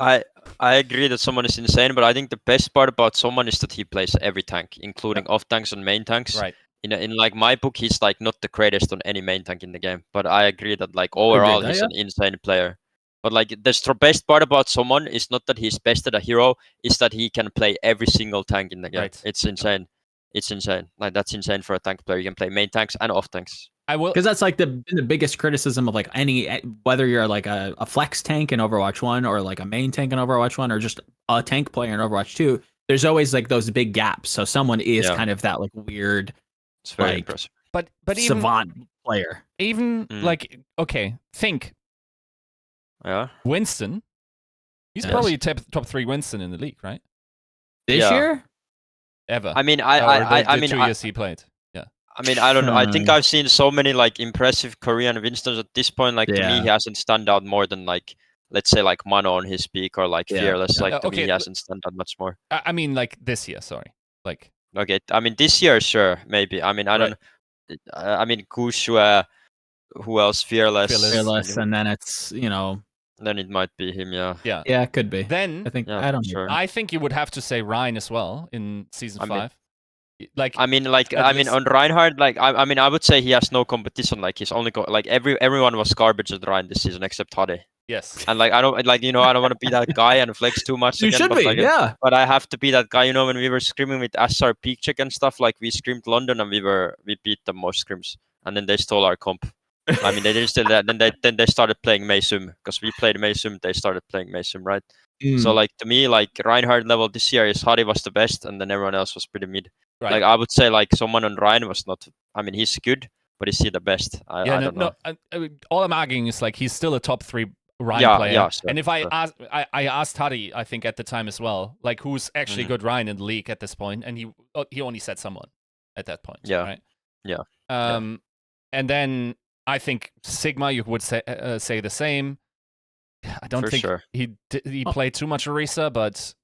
I agree that someone is insane, but I think the best part about someone is that he plays every tank, including off tanks and main tanks. Right. In like my book, he's like not the greatest on any main tank in the game, but I agree that like overall he's an insane player. But like the best part about someone is not that he's best at a hero, is that he can play every single tank in the game. Right. It's insane. It's insane. Like that's insane for a tank player. You can play main tanks and off tanks. I will, because that's like the biggest criticism of like whether you're like a flex tank in Overwatch 1 or like a main tank in Overwatch 1 or just a tank player in Overwatch 2. There's always like those big gaps. So someone is kind of that like weird, it's very like impressive. But even savant player. Even like think. Yeah. Winston. He's probably top 3 Winston in the league, right? This year? Ever. I mean, the 2 years he played. Yeah. I mean, I don't know. I think I've seen so many like impressive Korean Winstons at this point. Like to me, he hasn't stand out more than like, let's say like Mano on his peak or like Fearless. Like to me, he hasn't stand out much more. I mean, like this year. Sorry. Like. Okay. I mean, this year, sure, maybe. I mean, I don't. I mean, Kushua. Who else? Fearless, and then it's Then it might be him, yeah. Yeah, it could be. Then I think I don't know. I think you would have to say Ryan as well in season 5. On Reinhardt, like I would say he has no competition. Like he's only like everyone was garbage at Ryan this season except Hade. Yes. And like I don't like I don't want to be that guy and flex too much. You again, should but be, like, yeah. But I have to be that guy. When we were screaming with SR Peak Check and stuff, like we screamed London and we beat them most scrims, and then they stole our comp. I mean, they didn't steal that. Then they started playing Meisum because we played Meisum. They started playing Meisum, right? So like to me, like Reinhardt level this year is Hari was the best, and then everyone else was pretty mid. Right. Like I would say, like someone on Ryan was not. I mean, he's good, but is he the best? I don't know. I mean, all I'm arguing is like he's still a top 3 Ryan Yeah, player. yeah, sure, and if I sure. asked, I asked Hari, I think at the time as well, like who's actually good Ryan in the league at this point, and he only said someone at that point. Yeah. Right. Yeah. And then I think Sigma, you would say the same. I don't For think sure. he played too much Orisa, but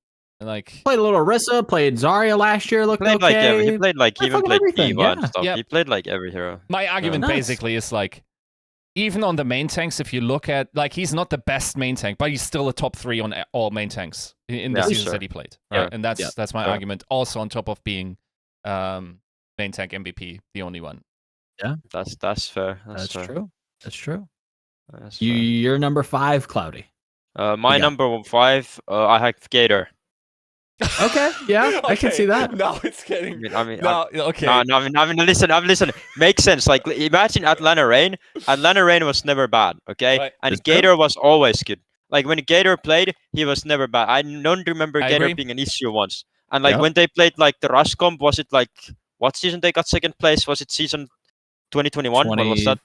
like Played a little Orisa, played Zarya last year, looked Played okay. he played like he even fucking played everything, Diva and yeah. stuff. Yeah. He played like every hero. my argument Nuts. basically is like, even on the main tanks, if you look at, like, he's not the best main tank, but he's still a top 3 on all main tanks in the Yeah, seasons sure. that he played. Right? Yeah. And that's my Sure. argument. Also on top of being main tank MVP, the only one. That's fair. That's fair. true. That's true. That's fair. You're number 5, Cloudy. My got? number 5, I have Gator. Okay, yeah, I can see that. Now it's getting. I mean, okay. No, I mean, listen. Makes sense. Like, imagine Atlanta Rain. Atlanta Rain was never bad, okay? Right. And It's true. Gator was always good. Like, when Gator played, he was never bad. I don't remember I Gator agree. being an issue once. And, like, Yeah. when they played, like, the Rush comp, was it, like, what season they got second place? Was it season 2021? What was that?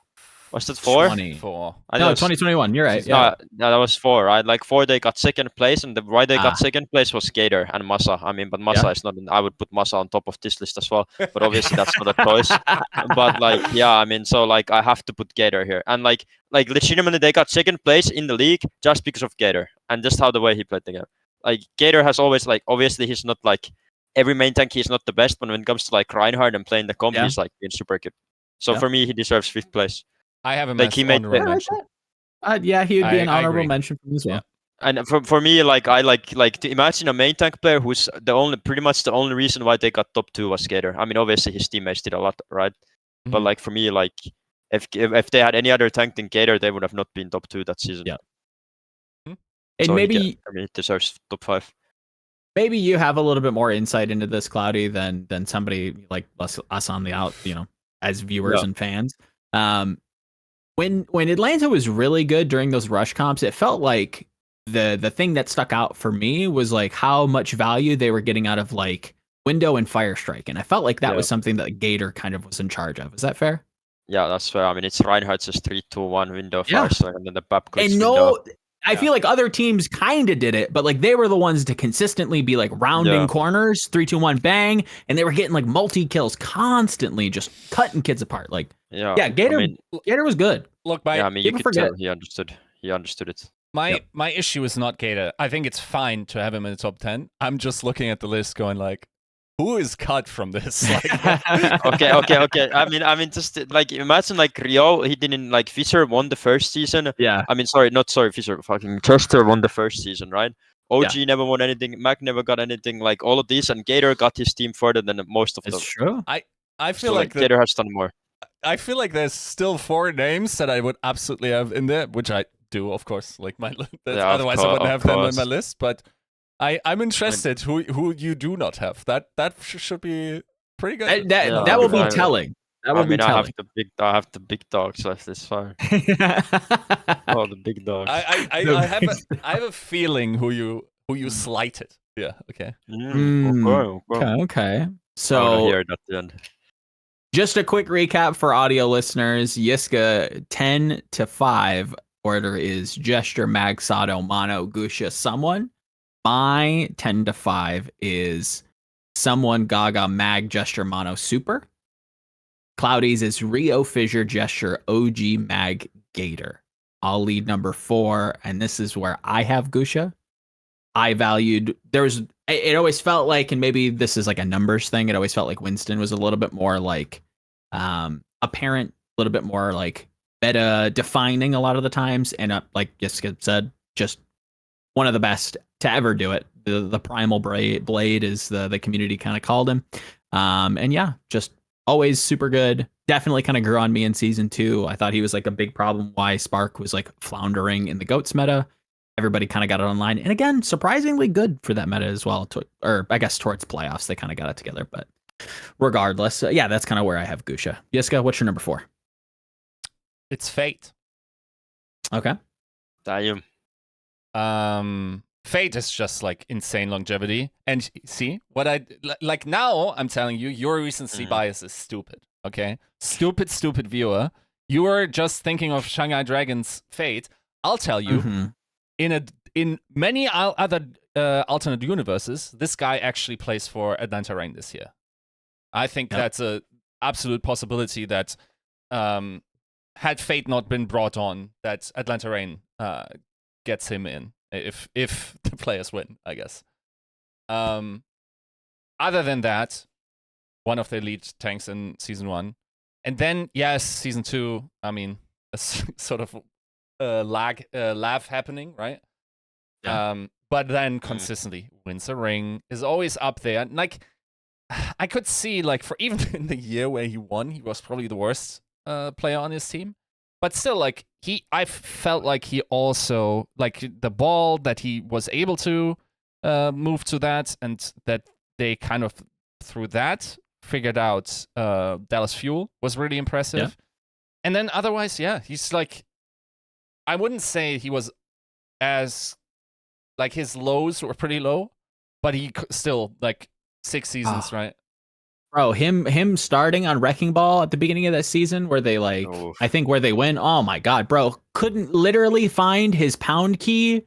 Was that 4? 4. I No, think it was- 2021. You're right. Yeah. No, that was 4, right? Like 4, they got second place, and why they Ah. got second place was Gator and Masa. I mean, but Masa is not. I would put Masa on top of this list as well, but obviously that's not a choice. But like, yeah, I mean, so like, I have to put Gator here, and like legitimately, they got second place in the league just because of Gator and just how the way he played the game. Like Gator has always, like, obviously he's not like every main tank. He's not the best, but when it comes to like Reinhardt and playing the comp, Yeah. he's like been super good. So Yeah. for me, he deserves 5th place. I have him Like, as he made honorable the- mention. Yeah, he would be an I honorable agree. mention for me as well. And for me, like, I like to imagine a main tank player who's pretty much the only reason why they got top 2 was Gator. I mean, obviously his teammates did a lot, right? But Mhm. like for me, like if they had any other tank than Gator, they would have not been top 2 that season. Yeah. Hmm. And So maybe for me, it deserves top 5. maybe you have a little bit more insight into this, Cloudy, than somebody like us on the out, as viewers Yeah. and fans. When Atlanta was really good during those rush comps, it felt like the thing that stuck out for me was like how much value they were getting out of like Window and Fire Strike, and I felt like that Yeah. was something that Gator kind of was in charge of. Is that fair? Yeah, that's fair. I mean, it's Reinhardt's 3-2-1 window Yeah. first, and then the Bap And I feel like other teams kind of did it, but like they were the ones to consistently be like rounding Yeah. corners, 3-2-1 bang, and they were getting like multi kills constantly, just cutting kids apart. Like, yeah, Gator, I mean, Gator was good. Look, yeah, I mean, you people could tell forget. he understood. He understood it. my issue is not Gator. I think it's fine to have him in the top 10. I'm just looking at the list going like, who is cut from this? Like, Okay. I mean, just like imagine like Rio, he didn't like Fisher won the first season. Yeah. I mean, not Fisher, fucking Chester won the first season, right? OG never won anything. Mac never got anything. Like all of these, and Gator got his team further than most of them. It's true. I feel So like Gator has done more. I feel like there's still 4 names that I would absolutely have in there, which I do, of course. Like Yeah, otherwise I wouldn't of have them in my course. list. But I'm interested who you do not have. That should be pretty good. That will be I- telling. That will I mean, be I telling. have the big dogs left. It's fine. Oh, the big dogs. I have a feeling who you slighted. Yeah. Okay. Okay. Okay. So So here at the end. just a quick recap for audio listeners. Yiska 10-5 order is Gesture, Mag, Sato, Mono, Gusha, Someone. My 10-5 is Someone, Gaga, Mag, Gesture, Mono, Super. Cloudy's is Rio, Fissure, Gesture, OG, Mag, Gator. I'll lead number 4, and this is where I have Gusha. I valued it always felt like, and maybe this is like a numbers thing, it always felt like Winston was a little bit more like apparent, a little bit more like meta defining a lot of the times, and like Yiska said, just one of the best to ever do it. The primal blade is the community kind of called him, and yeah, just always super good. definitely kind of grew on me in season 2. I thought he was like a big problem why Spark was like floundering in the GOATS meta. Everybody kind of got it online. And again, surprisingly good for that meta as well. Or I guess towards playoffs, they kind of got it together. But regardless, yeah, that's kind of where I have Gusha. Yiska, what's your number 4? It's Fate. Okay. Damn. Fate is just like insane longevity. And see what like now I'm telling you, your recency bias is stupid. Okay, stupid viewer. You are just thinking of Shanghai Dragon's Fate. I'll tell you, in many other alternate universes, this guy actually plays for Atlanta Reign this year. I think that's a absolute possibility that had Fate not been brought on, that Atlanta Reign gets him in if the players win, I guess. Other than that, one of the elite tanks in season 1, and then yes, season 2. I mean, a sort of laugh happening, right? Yeah. But then consistently wins a ring, is always up there. And like, I could see like for even in the year where he won, he was probably the worst player on his team. But still, like I felt like he also like the ball that he was able to move to that, and that they kind of through that figured out Dallas Fuel was really impressive. Yeah. And then otherwise, yeah, he's like, I wouldn't say he was as like his lows were pretty low, but he still like 6 seasons, right? Bro, him starting on Wrecking Ball at the beginning of that season where they like, I think where they win. Oh my God, bro, couldn't literally find his pound key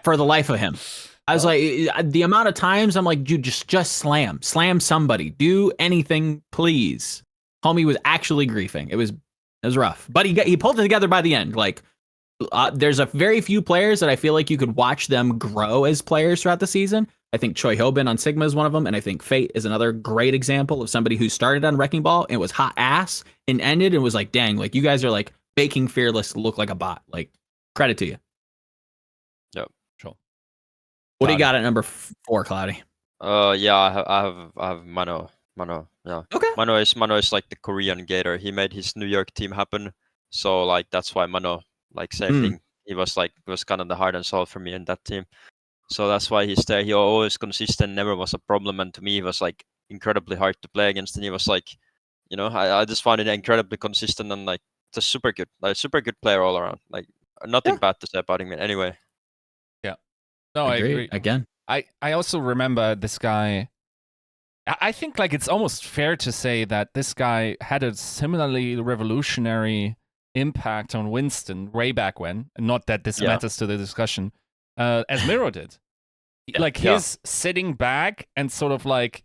for the life of him. I was like, the amount of times I'm like, dude, just slam somebody, do anything, please. Homie was actually griefing. It was rough, but he pulled it together by the end. Like, there's a very few players that I feel like you could watch them grow as players throughout the season. I think Choi Hobin on Sigma is one of them, and I think Fate is another great example of somebody who started on Wrecking Ball and was hot ass and ended and was like, dang, like you guys are like making Fearless look like a bot. Like, credit to you. Yep. Sure. What do you got at number 4, Cloudy? Yeah, I have Mano. Yeah. Okay. Mano is like the Korean Gator. He made his New York team happen. So like that's why Mano, like same thing. He was kind of the heart and soul for me in that team. So that's why he's there. He always consistent, never was a problem, and to me he was like incredibly hard to play against. And he was like, I just found it incredibly consistent and like just super good player all around. Like nothing bad to say about him anyway. Yeah. No, I agree. Again. I also remember this guy. I think like it's almost fair to say that this guy had a similarly revolutionary impact on Winston way back when. Not that this matters to the discussion. As Miro did. Like his sitting back and sort of like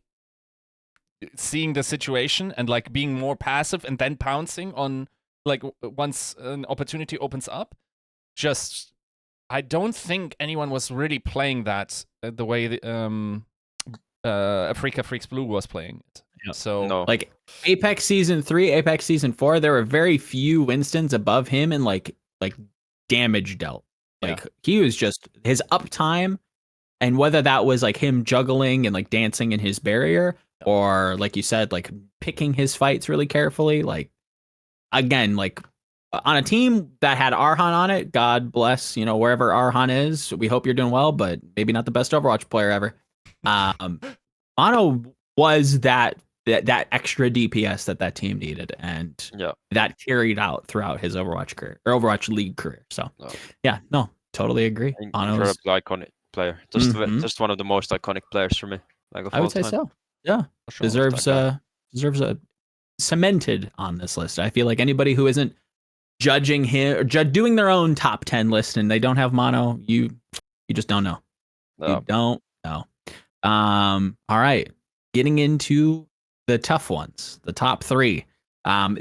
seeing the situation and like being more passive and then pouncing on like once an opportunity opens up. Just, I don't think anyone was really playing that the way Afrika Freaks Blue was playing it. Yep. So no. Like Apex Season 3, Apex Season 4, there were very few Winstons above him and like damage dealt. Like he was just his uptime, and whether that was like him juggling and like dancing in his barrier, or like you said, like picking his fights really carefully. Like again, like on a team that had Arhan on it, God bless, wherever Arhan is, we hope you're doing well, but maybe not the best Overwatch player ever. Mono was that extra DPS that team needed, and that carried out throughout his Overwatch career or Overwatch League career. So totally agree. Incredibly iconic player. Just one of the most iconic players for me. Like I would say so. Yeah, sure. deserves a cemented on this list. I feel like anybody who isn't judging him or doing their own top 10 list and they don't have Mono, you just don't know. You don't know. All right, getting into the tough ones, the top 3.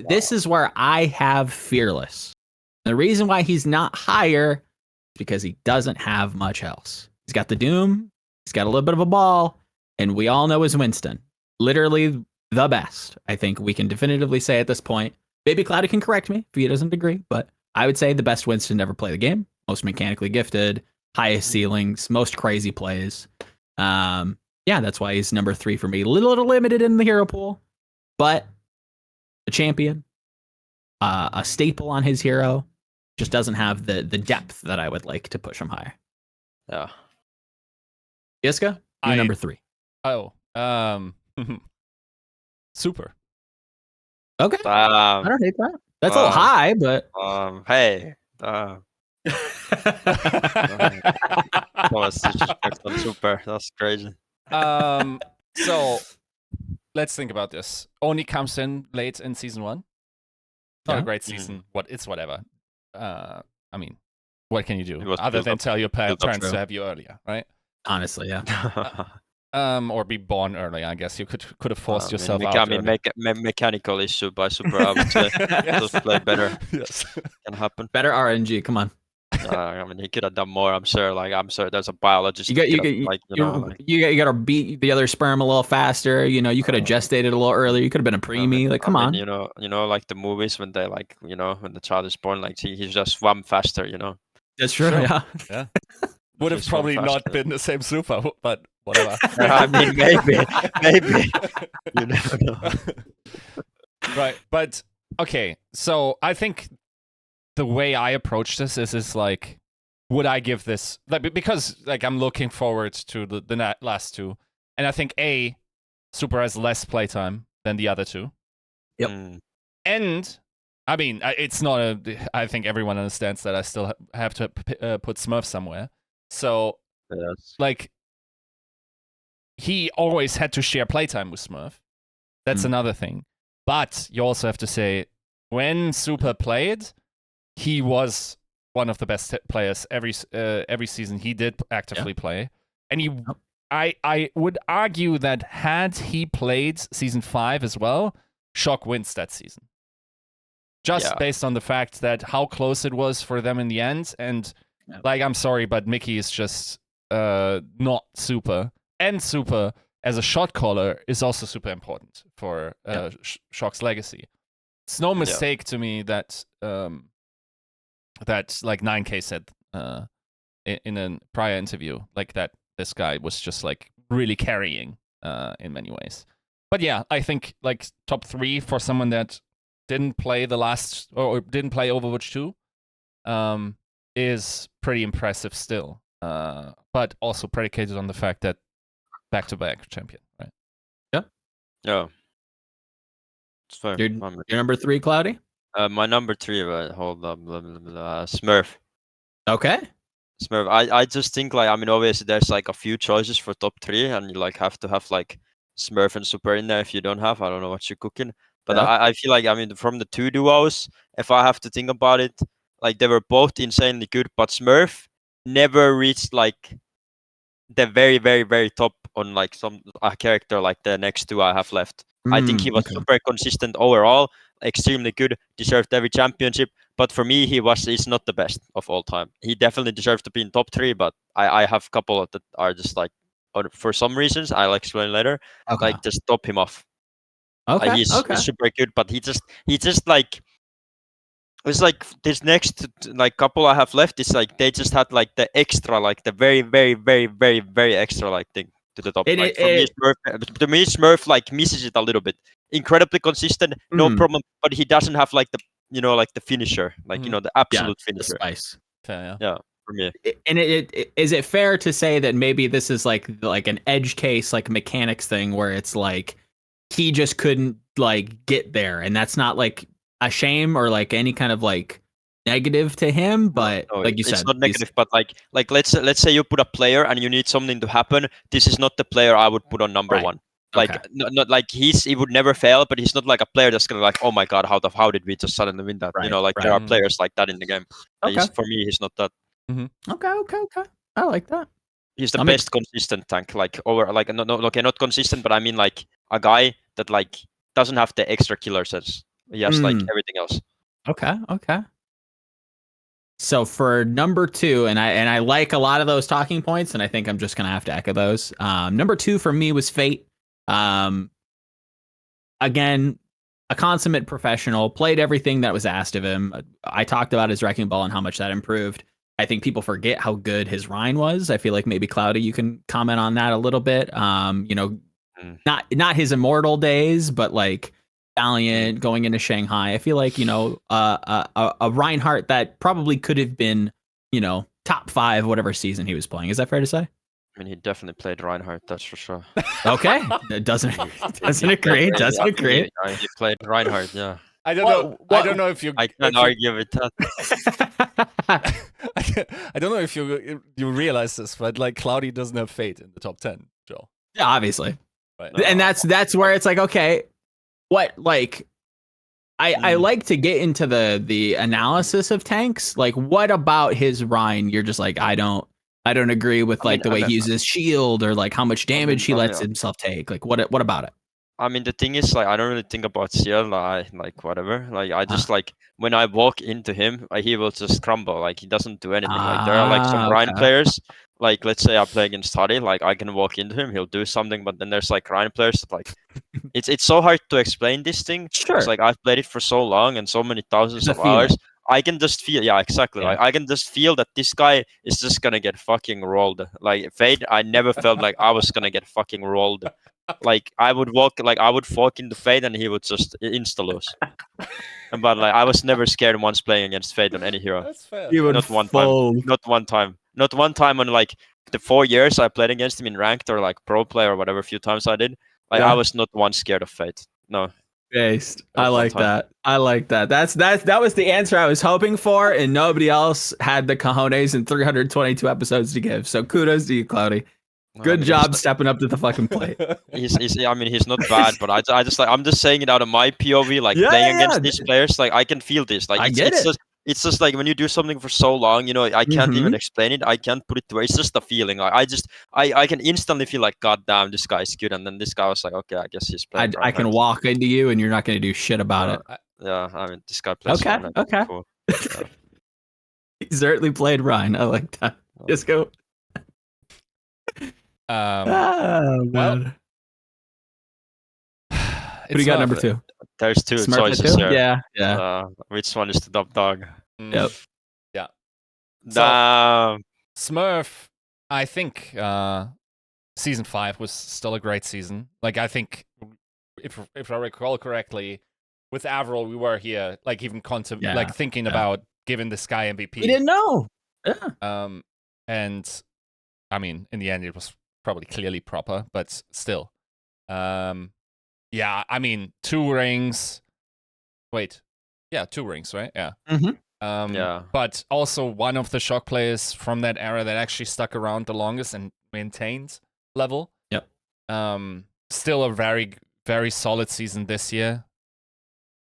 This is where I have Fearless. The reason why he's not higher is because he doesn't have much else. He's got the Doom, he's got a little bit of a ball, and we all know his Winston. Literally the best. I think we can definitively say at this point. Maybe Cloudy can correct me if he doesn't agree, but I would say the best Winston to ever play the game. Most mechanically gifted, highest ceilings, most crazy plays. That's why he's number 3 for me. A little limited in the hero pool, but a champion, a staple on his hero. Just doesn't have the depth that I would like to push him higher. Yeah. Yiska, you're number 3. Oh, super. Okay, I don't hate that. That's a little high, but hey. That was disrespectful. Super. That's crazy. So let's think about this. Oni comes in late in season 1. Not a great season. It's whatever. I mean, what can you do other than tell your parents to have you earlier, right? Honestly, yeah. Or be born early. I guess you could have forced yourself out. Mechanical issue by super. I would say just play better. Yes, can happen. Better RNG. Come on. I mean, he could have done more. I'm sure. I'm sure there's a biologist. You got to beat the other sperm a little faster. You could have gestated a little earlier. You could have been a preemie. Come on. You know, like the movies when they when the child is born, he's just swam faster. That's true. Sure. Yeah. Would have probably not been the same super, but whatever. I mean, maybe. You never know. Right, but okay. So I think the way I approach this is like, would I give this because I'm looking forward to the last two, and I think super has less playtime than the other two. Yep. And I mean, it's not I think everyone understands that I still have to put Smurf somewhere. So, yes. He always had to share playtime with Smurf. That's another thing. But you also have to say, when Super played, he was one of the best players every season. He did actively play, and I would argue that had he played season 5 as well, Shock wins that season. Just based on the fact that how close it was for them in the end, and I'm sorry, but Mickey is just not Super, and Super as a shot caller is also super important for Shock's legacy. It's no mistake to me that that 9K said in a prior interview that this guy was just really carrying in many ways. But yeah, I think top 3 for someone that didn't play the last or didn't play Overwatch 2 is pretty impressive still. But also predicated on the fact that back-to-back champion, right? Yeah. It's fair. Your number 3, Cloudy? My number 3, hold up, Smurf. Okay. Smurf. I just think obviously there's a few choices for top 3, and you have to have Smurf and Super in there. If you don't have, I don't know what you're cooking. But I feel from the 2 duos, if I have to think about it, they were both insanely good, but Smurf never reached the very, very, very top on a character like the next 2 I have left. I think he was super consistent overall, extremely good, deserved every championship. But for me, he's not the best of all time. He definitely deserves to be in top 3, but I have a couple that are just for some reasons, I'll explain later, just top him off. Okay. He's super good, but he just it's this next couple I have left is they just had the extra the very, very, very, very, very extra thing to the top. To me, Smurf misses it a little bit. Incredibly consistent, no problem, but he doesn't have the the finisher, the absolute finisher. The spice. Fair, yeah. For me. And is it fair to say that maybe this is like an edge case, mechanics thing where it's he just couldn't get there, and that's not a shame or any kind of negative to him, but no, you said, it's not negative, but let's say you put a player and you need something to happen. This is not the player I would put on number 1. Not he would never fail, but he's not a player that's gonna oh my god, how did we just suddenly win that? There are players like that in the game. For me, he's not that. Mm-hmm. Okay. I like that. He's the best consistent tank. Not consistent, but I mean a guy that doesn't have the extra killer sense. He has everything else. Okay. So for number 2, and I like a lot of those talking points, and I think I'm just gonna have to echo those. Number 2 for me was Fate. Again, a consummate professional, played everything that was asked of him. I talked about his wrecking ball and how much that improved. I think people forget how good his Rhine was. I feel like maybe Cloudy, you can comment on that a little bit. Not his immortal days, but Valiant, going into Shanghai. I feel like, a Reinhardt that probably could have been, top 5 whatever season he was playing. Is that fair to say? I mean, he definitely played Reinhardt, that's for sure. Okay. Doesn't agree. Doesn't agree. He played Reinhardt, yeah. I don't know. I don't know if you. I can't argue with that. I don't know if you realize this, but like Cloudy doesn't have Fate in the top 10, Joe. Yeah, obviously. Right. And that's where it's like, okay, what like I like to get into the analysis of tanks. Like, what about his Rhine? You're just like, I don't agree with the way he uses shield or like how much damage he lets himself take. Like, what about it? I mean, the thing is, like, I don't really think about shield. I like whatever. Like, I just like when I walk into him, he will just crumble. Like, he doesn't do anything. Like, there are like some Rhine players. Like, let's say I play against Hardy. Like, I can walk into him, he'll do something. But then there's like Rhine players that, like, it's so hard to explain this thing. Sure. It's like I've played it for so long and so many thousands of hours. I can just feel, exactly. Like, I can just feel that this guy is just gonna get fucking rolled. Like Fade, I never felt like I was gonna get fucking rolled. Like I would walk into Fade and he would just insta lose. But like I was never scared once playing against Fade on any hero. That's fair. Not one time. Not one time on like the 4 years I played against him in ranked or like pro play or whatever few times I did. Like I was not once scared of Fade. No. Based. I like that. That was the answer I was hoping for, and nobody else had the cojones in 322 episodes to give. So kudos to you, Cloudy. Good job stepping up to the fucking plate. He's not bad, but I'm just saying it out of my POV, like playing against these players, like I can feel this. Like it's just like when you do something for so long, I can't even explain it. I can't put it to it's just a feeling. Like I can instantly feel like, God damn, this guy's good. And then this guy was like, okay, I guess he's playing. I can walk into you and you're not going to do shit about it. Yeah, I mean, this guy plays. Okay. Cool. Yeah. He certainly played Ryan. I like that. Just go. Well, what do you got number 2? There's 2 Smurf choices here. Yeah. Which one is the top dog? Yep. Yeah. So, Smurf, I think season 5 was still a great season. Like I think if I recall correctly, with Avril we were here like even thinking about giving this guy MVP. We didn't know. Yeah. And I mean in the end it was probably clearly proper, but still. Yeah, I mean 2 rings. Wait. Yeah, 2 rings, right? Yeah. Mm-hmm. But also one of the shock players from that era that actually stuck around the longest and maintained level. Yep. Still a very, very solid season this year.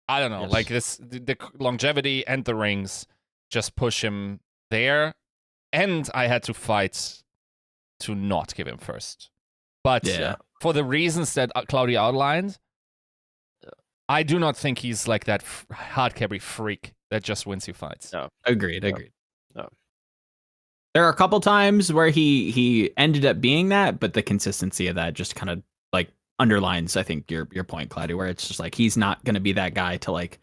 I don't know, like the longevity and the rings just push him there. And I had to fight to not give him first. But for the reasons that Cloudy outlined, I do not think he's like that hard carry freak that just wins you fights. No. Agreed. No. There are a couple times where he ended up being that, but the consistency of that just kind of like underlines, I think, your point, Cloudy, where it's just like he's not going to be that guy to like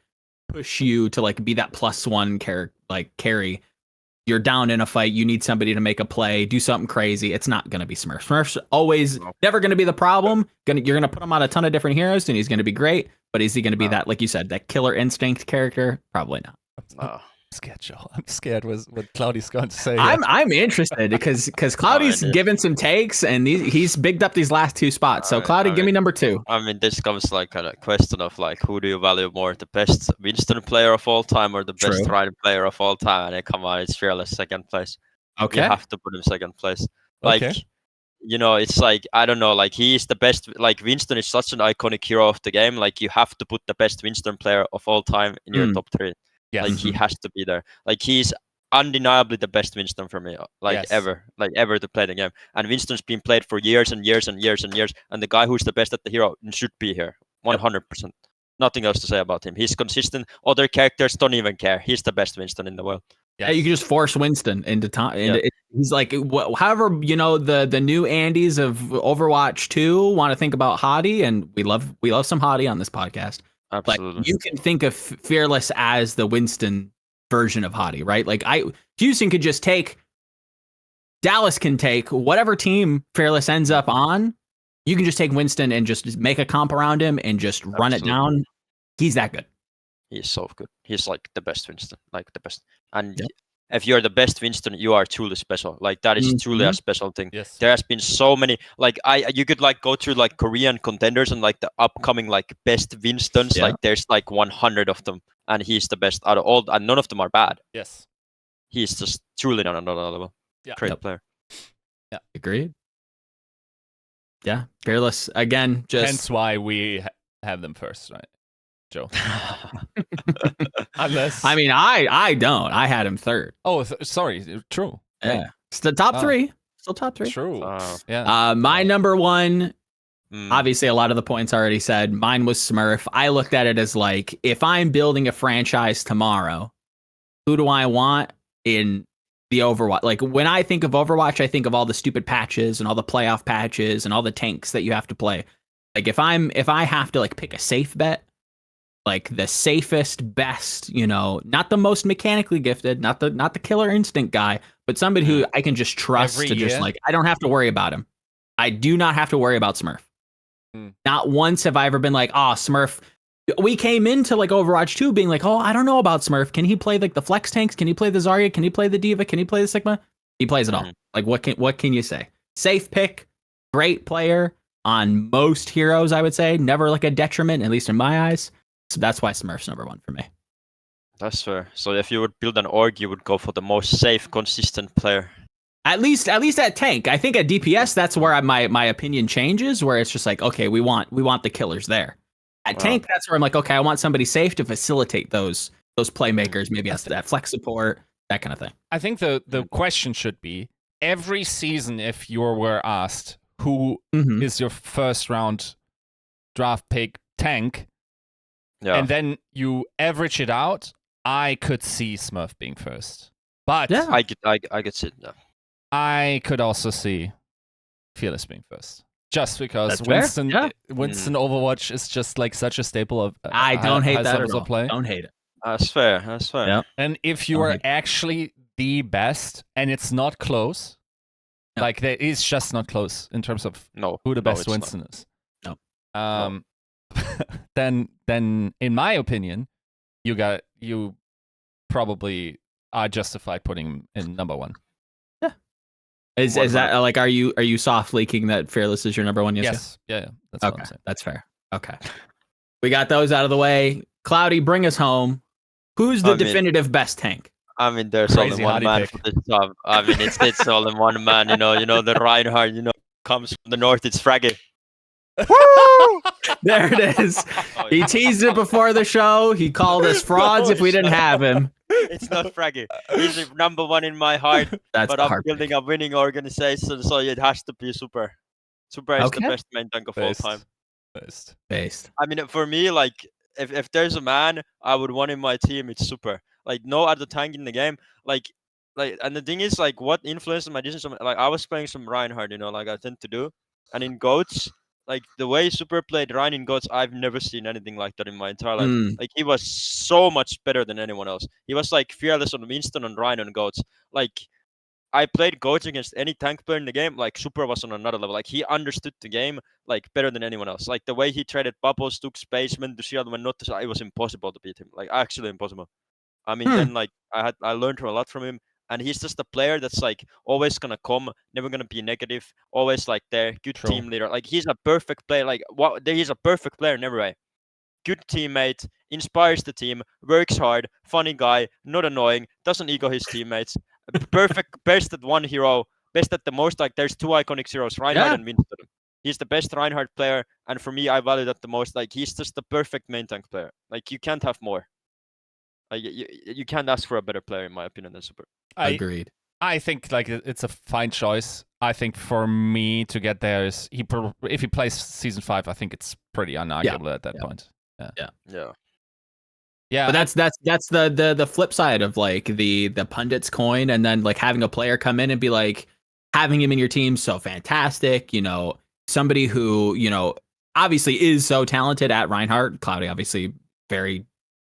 push you to like be that +1 carry. You're down in a fight, you need somebody to make a play, do something crazy. It's not going to be Smurf. Smurf's always never going to be the problem. You're going to put him on a ton of different heroes and he's going to be great, but is he going to be that, like you said, that killer instinct character? Probably not. I'm scared, Joe. I'm scared with what Cloudy's going to say. I'm interested because Cloudy's given some takes and he's bigged up these last 2 spots. So Cloudy, give me number 2. I mean, this comes like a question of like, who do you value more, the best Winston player of all time or the best Ryan player of all time? And come on, it's Fearless second place. Okay, you have to put him second place. Like, it's like, I don't know, like he is the best. Like Winston is such an iconic hero of the game. Like you have to put the best Winston player of all time in your top 3. Yes. Like he has to be there. Like he's undeniably the best Winston for me, ever to play the game. And Winston's been played for years and years and years and years. And the guy who's the best at the hero should be here, 100%. Nothing else to say about him. He's consistent. Other characters don't even care. He's the best Winston in the world. Yeah, you can just force Winston into time. He's like, however, the new Andes of Overwatch 2 want to think about Hadi, and we love some Hadi on this podcast. Absolutely. Like, you can think of Fearless as the Winston version of Hadi, right? Like Houston could just take, Dallas can take whatever team Fearless ends up on. You can just take Winston and just make a comp around him and just run it down. He's that good. He's so good. He's like the best Winston, like the best. And Yep. if you're the best Winston, you are truly special. Like that is truly a special thing. Yes. There has been so many. Like you could like go through like Korean contenders and like the upcoming like best Winstons. Yeah. Like there's like 100 of them, and he's the best out of all. And none of them are bad. Yes. He's just truly on another level. Yeah. Great player. Yeah. Agreed. Yeah. Fearless again. Just Hence why we have them first, right, Joe? Unless I mean, I don't. I had him third. Oh, sorry. True. Yeah. It's the top Oh. three. Still top three. True. Uh, Yeah. My number one, mm, obviously a lot of the points already said. Mine was Smurf. I looked at it as like, if I'm building a franchise tomorrow, who do I want in the Overwatch? Like when I think of Overwatch, I think of all the stupid patches and all the playoff patches and all the tanks that you have to play. Like if I have to like pick a safe bet, like the safest, best, not the most mechanically gifted, not the killer instinct guy, but somebody who I can just trust Every to just year? like, I don't have to worry about him. I do not have to worry about Smurf. Not once have I ever been like, oh, Smurf. We came into like Overwatch 2 being like, oh, I don't know about Smurf. Can he play like the flex tanks? Can he play the Zarya? Can he play the D.Va? Can he play the Sigma? He plays it all. Like what can you say? Safe pick, great player on most heroes, I would say. Never like a detriment, at least in my eyes. So that's why Smurf's number one for me. that's fair. So if you would build an org, you would go for the most safe, consistent player. At least at tank. I think at DPS, that's where my opinion changes, where it's just like, okay, we want the killers there. At tank, that's where I'm like, okay, I want somebody safe to facilitate those playmakers, maybe as that flex support, that kind of thing. I think the question should be every season if you were asked who is your first round draft pick tank, and then you average it out, I could see Smurf being first. But yeah. I could see it. Yeah. I could also see Fearless being first. Just because That's Winston fair. Yeah. Overwatch is just like such a staple of I don't hate high that levels at all. of play. Don't hate it. That's fair. That's fair. Yeah. And if you are actually the best and it's not close, like there is just not close in terms of who the best Winston is. No. Then in my opinion, you probably are justified putting him in number one. Yeah. Is that like are you soft leaking that Fearless is your number one? Yes. Yeah. That's what I'm saying. That's fair. Okay. We got those out of the way. Cloudy, bring us home. Who's the definitive best tank? I mean, there's Crazy only one man pick. for this job. I mean, it's only one man. You know the Reinhardt. Comes from the north. It's Fraggy. Woo! There it is. He teased it before the show. He called us frauds if we didn't have him. It's not Fraggy. He's number one in my heart. That's but I'm building a winning organization, so it has to be Super. Super is the best main tank of all time. Based. I mean, for me, like if there's a man I would want in my team, it's Super. Like no other tank in the game. Like, and the thing is, like, what influenced my decision? Like, I was playing some Reinhardt, like I tend to do, and in Goats, like the way Super played Rein in Goats, I've never seen anything like that in my entire life. Like he was so much better than anyone else. He was like fearless on Winston and Rein on Goats. Like I played Goats against any tank player in the game. Like Super was on another level. Like he understood the game like better than anyone else. Like the way he traded bubbles, took spacemen to shield when not to, it was impossible to beat him. Like actually impossible. I mean, then like I learned a lot from him. And he's just a player that's like always gonna come, never gonna be negative, always like there, good team leader. Like he's a perfect player. Like he's a perfect player in every way. Good teammate, inspires the team, works hard, funny guy, not annoying, doesn't ego his teammates. Perfect, best at one hero, best at the most. Like there's two iconic heroes, Reinhardt and Winston. He's the best Reinhardt player, and for me, I value that the most. Like he's just the perfect main tank player. Like you can't have more. You can't ask for a better player, in my opinion, than Super. Agreed. I think like it's a fine choice. I think for me to get there is if he plays season 5, I think it's pretty unarguable at that point. Yeah. But that's the flip side of like the pundits coin, and then like having a player come in and be like having him in your team so fantastic. Somebody who obviously is so talented at Reinhardt. Cloudy obviously very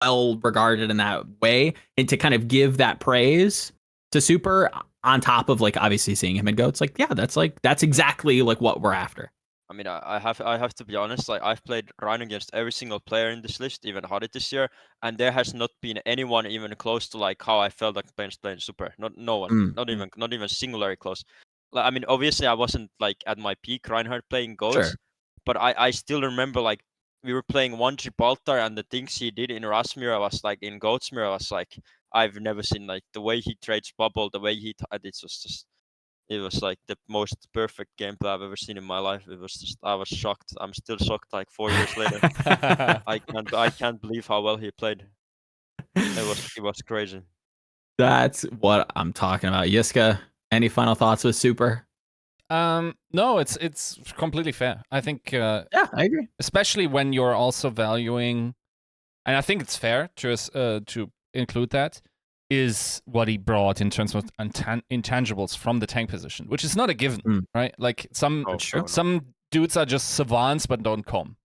well regarded in that way, and to kind of give that praise to Super on top of like obviously seeing him in Goats, like that's exactly like what we're after. I mean, I have to be honest. Like I've played Rhino against every single player in this list, even Hadit this year, and there has not been anyone even close to like how I felt like playing Super. No one. Mm, Not even singularly close. Like, I mean, obviously I wasn't like at my peak Reinhardt playing goats, Sure. but I still remember like we were playing one Gibraltar and the things he did in Rasmir, I was like in Goatsmir, I was like I've never seen like the way he trades bubble, the way he it was just. It was like the most perfect gameplay I've ever seen in my life. It was just I was shocked. I'm still shocked like 4 years later. I can't believe how well he played. It was crazy. That's what I'm talking about. Yiska, any final thoughts with Super? No, it's completely fair. I think Yeah, I agree. especially when you're also valuing, and I think it's fair to include that, is what he brought in terms of intangibles from the tank position, which is not a given, Mm. right? Like some Oh, true. no. some dudes are just savants but don't come.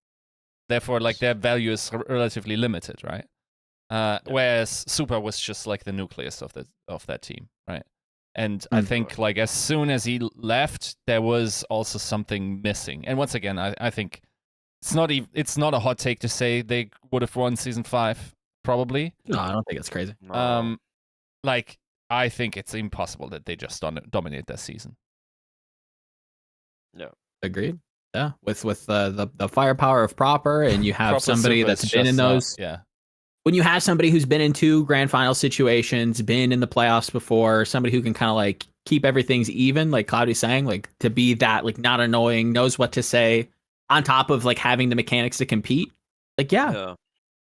Therefore, like their value is relatively limited, right? Whereas Super was just like the nucleus of that team, right? And I think like as soon as he left, there was also something missing. And once again, I think it's not a hot take to say they would have won season 5, probably. No, I don't think it's crazy. No. Like I think it's impossible that they just dominate that season. Yeah. Agreed. Yeah, with the firepower of Proper, and you have Proper somebody Super that's is been in just not- those. yeah. When you have somebody who's been in 2 grand final situations, been in the playoffs before, somebody who can kind of like keep everything's even, like Cloudy's saying, like to be that like not annoying, knows what to say, on top of like having the mechanics to compete. Like Yeah.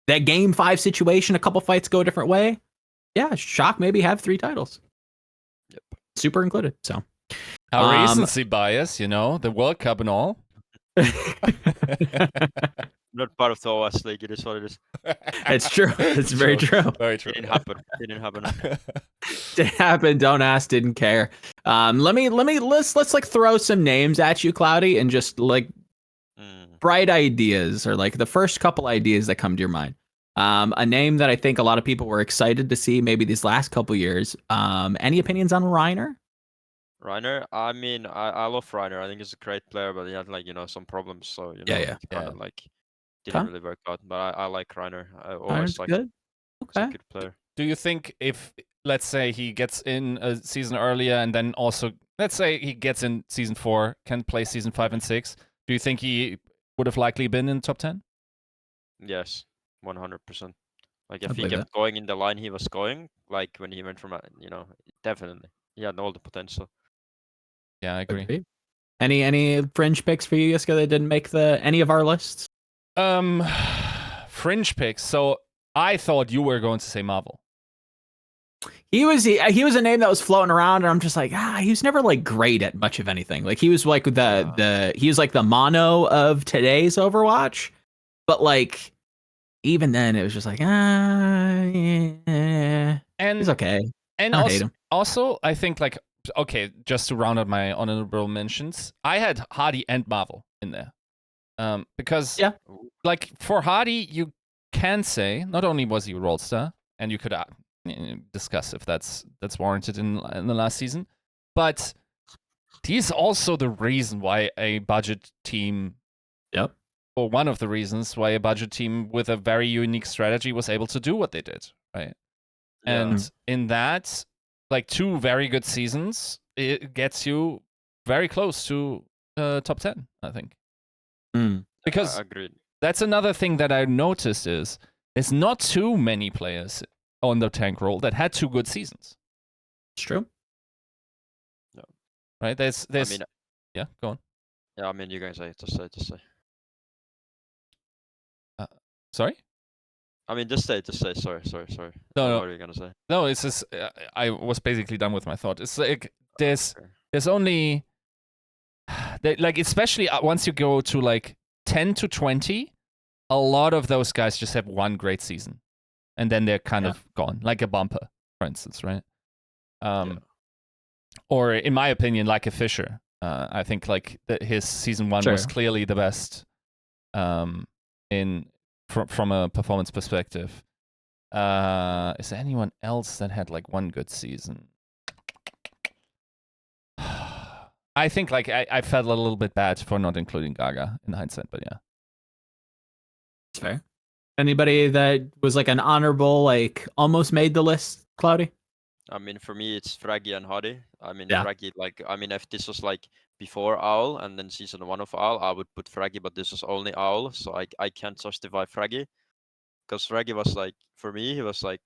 that game 5 situation, a couple fights go a different way. Yeah, Shock maybe have 3 titles. Yep. Super included. So Our recency bias, the World Cup and all. Not part of the Overwatch League. It is what it is. It's true. It's very true. Very true. It didn't happen. It didn't happen. Didn't happen. Don't ask. Didn't care. Let's like throw some names at you, Cloudy, and just like bright ideas or like the first couple ideas that come to your mind. A name that I think a lot of people were excited to see maybe these last couple years. Any opinions on Reiner? Reiner, I mean, I love Reiner. I think he's a great player, but he had like some problems. So it kind of like didn't really work out. But I like Reiner. I always like good. He's a Okay. good player. Do you think if, let's say, he gets in a season earlier and then also, let's say he gets in season 4, can play season 5 and 6, do you think he would have likely been in the top 10? Yes, 100%. Like if I he believe kept that. going in the line he was going, like when he went from, definitely. He had all the potential. Yeah, I agree. Agreed. Any fringe picks for you, Yiska, that didn't make any of our lists? Fringe picks. So I thought you were going to say Marvel. He was a name that was floating around, and I'm just like, he was never like great at much of anything. Like he was like he was like the mono of today's Overwatch, but like even then it was just like yeah, And he's okay. And I don't also, hate him. also, I think like okay, just to round out my honorable mentions, I had Hardy and Marvel in there, because like for Hardy, you can say not only was he a Rollstar, and you could discuss if that's warranted in the last season, but he's also the reason why a budget team, or one of the reasons why a budget team with a very unique strategy was able to do what they did, right? Yeah. And in that, like 2 very good seasons, it gets you very close to top 10, I think. Because agreed. that's another thing that I noticed is there's not too many players on the tank role that had 2 good seasons. It's true. No. Right? There's I mean, yeah, go on. Yeah, I mean, you can say, just say. Sorry? I mean, just say. Sorry. No. What are you gonna say? No, it's just I was basically done with my thought. It's like there's only like especially once you go to like 10 to 20, a lot of those guys just have 1 great season, and then they're kind of gone, like a Bumper, for instance, right? Or in my opinion, like a Fisher. I think like his season 1 was clearly the best from a performance perspective. Is there anyone else that had like 1 good season? I think like I felt a little bit bad for not including Gaga in hindsight, but yeah. It's fair. Anybody that was like an honorable, like almost made the list, Cloudy? I mean, for me, it's Fraggy and Hadi. I mean, Yeah. Fraggy, like, I mean, if this was like before Owl and then season 1 of Owl, I would put Fraggy, but this was only Owl, so I can't justify Fraggy. Because Fraggy was like, for me, he was like,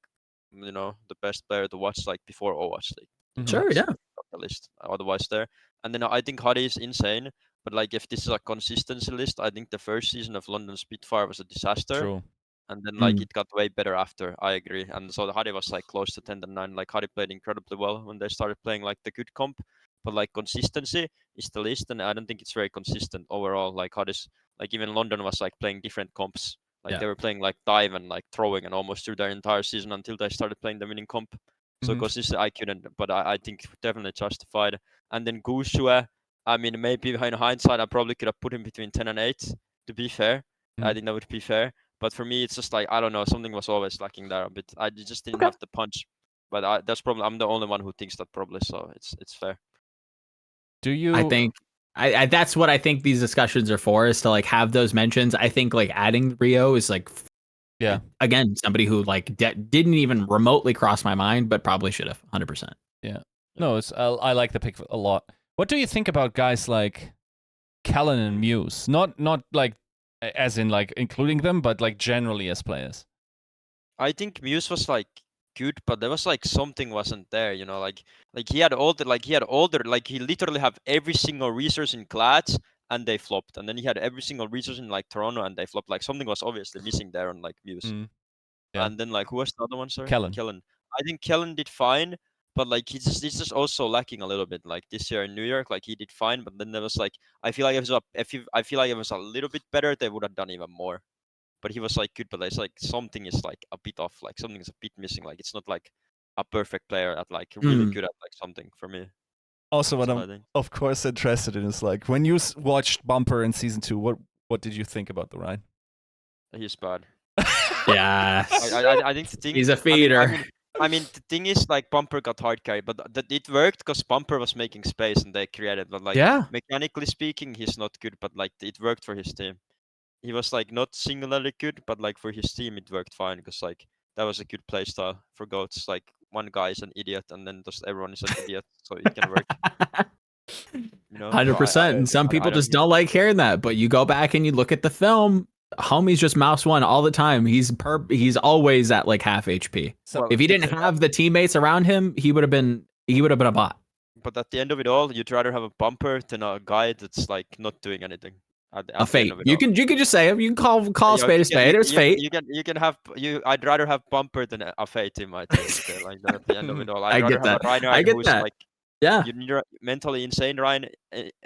you know, the best player to watch like before Overwatch League. Mhm. Sure, yeah. The list otherwise there. And then I think Hadi is insane, but like if this is a consistency list, I think the first season of London Spitfire was a disaster. True. And then like Mm. it got way better after. I agree. And so the Hadi was like close to 10 and 9. Like Hadi played incredibly well when they started playing like the good comp. But like consistency is the list, and I don't think it's very consistent overall. Like Hadi's like even London was like playing different comps. Like Yeah. they were playing like dive and like throwing and almost through their entire season until they started playing the winning comp. So Mhm. consistent I couldn't, but I think definitely justified. And then Gushue, I mean maybe in hindsight I probably could have put him between 10 and 8, to be fair. I Mhm. think that would be fair. But for me, it's just like I don't know, something was always lacking there a bit. I just didn't Okay. have the punch. But that's probably I'm the only one who thinks that probably, so it's fair. Do you? I think I that's what I think these discussions are for, is to like have those mentions. I think like adding Rio is like, Yeah. again, somebody who like didn't even remotely cross my mind, but probably should have 100%. No, it's I like the pick a lot. What do you think about guys like Callan and Muse? Not like as in like including them, but like generally as players. I think Muse was like good, but there was like something wasn't there, you know, like he had all the like he literally have every single resource in Clads and they flopped, and then he had every single resource in like Toronto and they flopped. Like something was obviously missing there on like Muse. Mm. Yeah. And then like who was the other one? Sorry, Kellen. Kellen. I think Kellen did fine, but like he's just also lacking a little bit. Like this year in New York, like he did fine, but then there was like I feel like I feel like it was a little bit better, they would have done even more. But he was like good, but it's like something is like a bit off. Like something is a bit missing. Like it's not like a perfect player at like really good at like something for me. Also, what That's what I I'm think. of course interested in is like when you watched Bumper in season 2, what did you think about the ride? He's bad. Yes. I think the thing. He's a feeder. I mean, the thing is, like, Bumper got hard carry, but it worked because Bumper was making space and they created. But like, Yeah. mechanically speaking, he's not good. But like, it worked for his team. He was like not singularly good, but like for his team, it worked fine because like that was a good play style for goats. Like one guy is an idiot, and then just everyone is an idiot, so it can work. You know, 100%. And some people just don't like hearing that. But you go back and you look at the film, homie's just mouse one all the time. He's always at like half HP. So Well, If he didn't have the teammates around him, he would have been a bot. But at the end of it all, you'd rather have a Bumper than a guy that's like not doing anything. At A the end fate. of it You all. can just say it. You can call a Yeah, spade a spade. It was fate. You can have you. I'd rather have Bumper than a Fate in my team. Okay? Like at the end of it all, I I'd rather get have that. a Reinhardt I get who's that. like Yeah. you need a mentally insane Ryan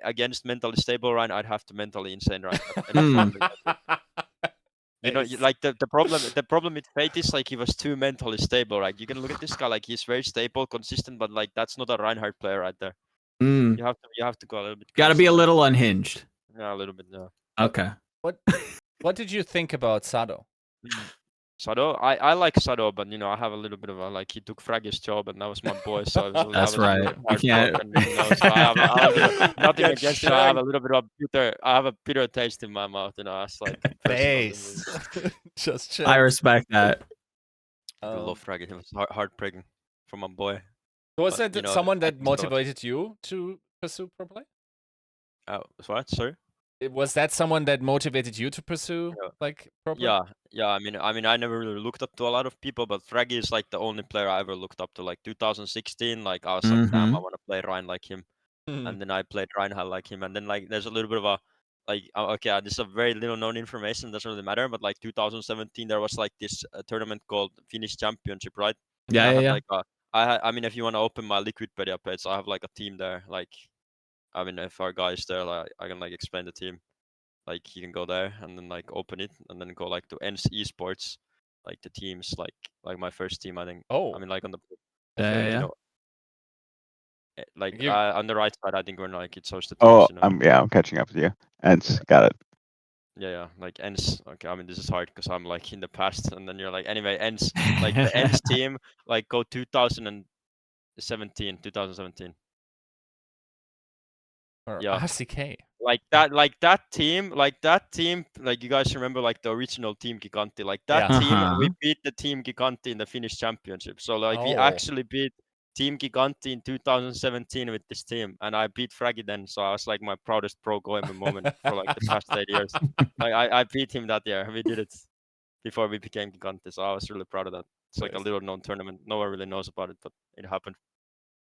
against mentally stable Ryan. I'd have to mentally insane Ryan. You know, like the problem with Fate is like he was too mentally stable. Right? You can look at this guy like he's very stable, consistent, but like that's not a Reinhardt player right there. Mm. You have to go a little bit. Got to be crazy, a like- little unhinged. Yeah, a little bit. Yeah. Okay. what did you think about Sado? Sado, I like Sado, but you know I have a little bit of a like he took Fraggy's job and that was my boy, so I was, That's I was a little right. bit You can't- heartbroken, you know, so I have nothing Get against him. I have a shanked. little bit of I have a bitter taste in my mouth, you know. It's like Face. Just chill. I respect that. I love Fraggy. It was heartbreaking for my boy. Was but, that you know, someone the that fact is God. motivated you to pursue pro play? What? Sorry. Was that someone that motivated you to pursue Yeah. like pro play? Yeah. I mean, I never really looked up to a lot of people, but Fraggy is like the only player I ever looked up to. Like 2016, like I was like, damn, I want to play Ryan like him. And then I played Reinhardt like him, and then like there's a little bit of a like okay, this is a very little known information, doesn't really matter, but like 2017 there was like this tournament called Finnish Championship, right? Yeah, I yeah, had yeah. like I mean if you want to open my Liquidpedia page, I have like a team there. Like I mean if our guys there, like I can like explain the team. Like you can go there and then like open it and then go like to Ends Esports, like the teams like my first team I think. Oh. I mean like on the Yeah, you yeah. know, like You- on the right side I think we're like it's hosted. Oh, teams, you know? I'm catching up with you. And got it. Yeah, like ends. Okay, I mean this is hard because I'm like in the past, and then you're like anyway ends. Like the ends team, like go 2017. Or Yeah. RCK. Like that team, like you guys remember like the original Team Giganti, like that Yeah. team, Uh-huh. we beat the Team Giganti in the Finnish championship. So like we Oh. actually beat Team Giganti in 2017 with this team, and I beat Fraggy then. So I was like my proudest pro gamer moment for like the past 8 years. Like I beat him that year. We did it before we became Giganti, so I was really proud of that. It's like a Nice. little known tournament. No one really knows about it, but it happened.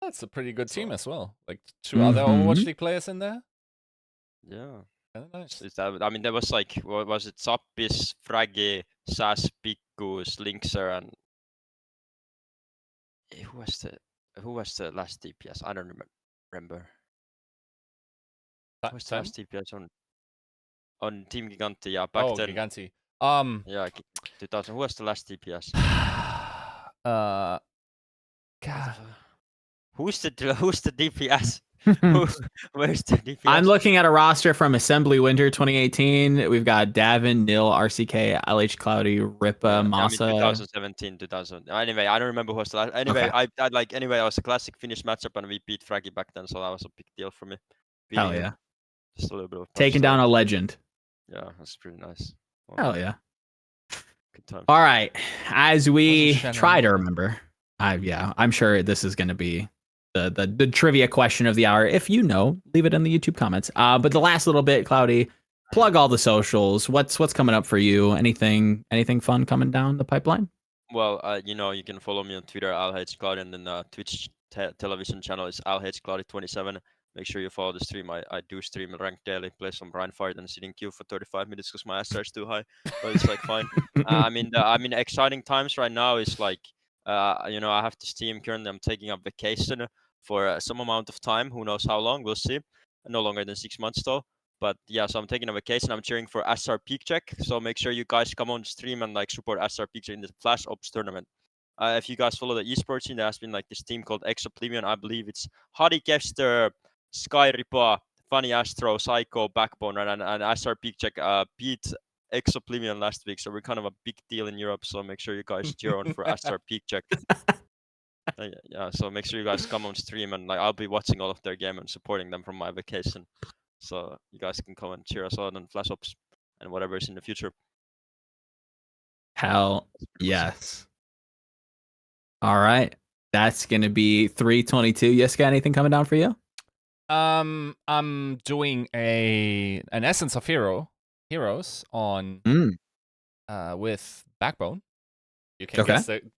That's a pretty good team So- as well. Like 2 other Overwatch Mhm. League players in there. Yeah. Kinda nice. Is that, I mean, there was like, what was it? Zappis, Fraggy, Sas, Pikku, Slinkser, and who was the last DPS? I don't remember. Who was the last DPS on Team Giganti? Yeah, back Oh, then. Giganti. Yeah, 2000. Who was the last DPS? God. Who's the DPS? Where's the DPS? I'm looking at a roster from Assembly Winter 2018. We've got Davin, Nil, RCK, LhCloudy, Ripa, I mean, Masa. 2017, 2000. Anyway, I don't remember who was the last. Anyway, Okay. anyway, I was a classic Finnish matchup and we beat Fraggy back then, so that was a big deal for me. Hell Beating him. yeah. Just a little bit of Taking down a legend. Yeah, that's pretty nice. Well, Hell yeah. good time. All right. As we Wasn't try to Shannon. remember, I'm sure this is going to be the trivia question of the hour. If you know, leave it in the YouTube comments. But the last little bit, Cloudy, plug all the socials. What's coming up for you? Anything fun coming down the pipeline? Well, you can follow me on Twitter, LhCloudy, and then Twitch television channel is LhCloudy27. Make sure you follow the stream. I do stream ranked daily, play some Brian Fight, and sit in queue for 35 minutes because my SR is too high. But it's like fine. I mean, exciting times right now is like, I have this team currently. I'm taking up vacation for some amount of time. Who knows how long? We'll see. No longer than 6 months though. But yeah, so I'm taking a vacation. I'm cheering for SR Peak Check. So make sure you guys come on stream and like support SR Peak Check in the Flash Ops tournament. If you guys follow the esports scene, there has been like this team called Exoplemion. I believe it's Hadi Kester, Sky Ripa, Funny Astro, Psycho, Backbone, and SR Peak Check beat Exoplemion last week. So we're kind of a big deal in Europe. So make sure you guys cheer on for SR Peak Check. Yeah, so make sure you guys come on stream and like I'll be watching all of their game and supporting them from my vacation. So you guys can come and cheer us on Flash Ops and whatever is in the future. Hell yes. All right. That's going to be 322. Yiska, anything coming down for you? I'm doing an Essence of Heroes on with Backbone. You can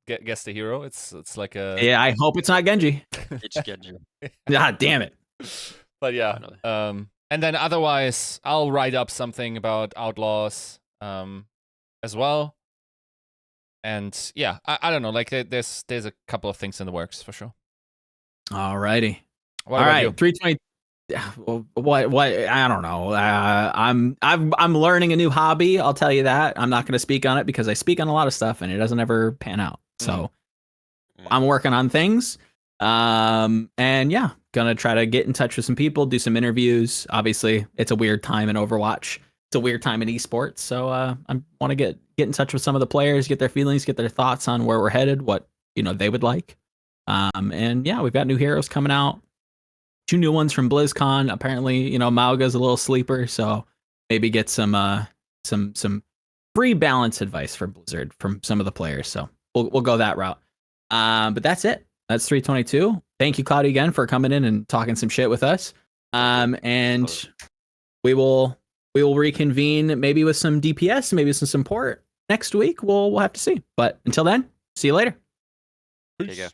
guess the hero. It's like a Yeah, I hope it's not Genji. It's Genji. God damn it. But yeah. Finally. And then otherwise I'll write up something about Outlaws as well. And yeah, I don't know. Like there's a couple of things in the works for sure. All righty. What All about right, you? 320. What? I don't know. I'm learning a new hobby. I'll tell you that. I'm not going to speak on it because I speak on a lot of stuff and it doesn't ever pan out. So I'm working on things. And yeah, gonna try to get in touch with some people, do some interviews. Obviously, it's a weird time in Overwatch. It's a weird time in esports. So I want to get in touch with some of the players, get their feelings, get their thoughts on where we're headed, what they would like. And yeah, we've got new heroes coming out. 2 new ones from BlizzCon. Apparently, Mauga's a little sleeper, so maybe get some free balance advice for Blizzard from some of the players. So we'll go that route. But that's it. That's 322. Thank you, Cloudy, again for coming in and talking some shit with us. And we will reconvene maybe with some DPS, maybe some support next week. We'll have to see. But until then, see you later. Take care.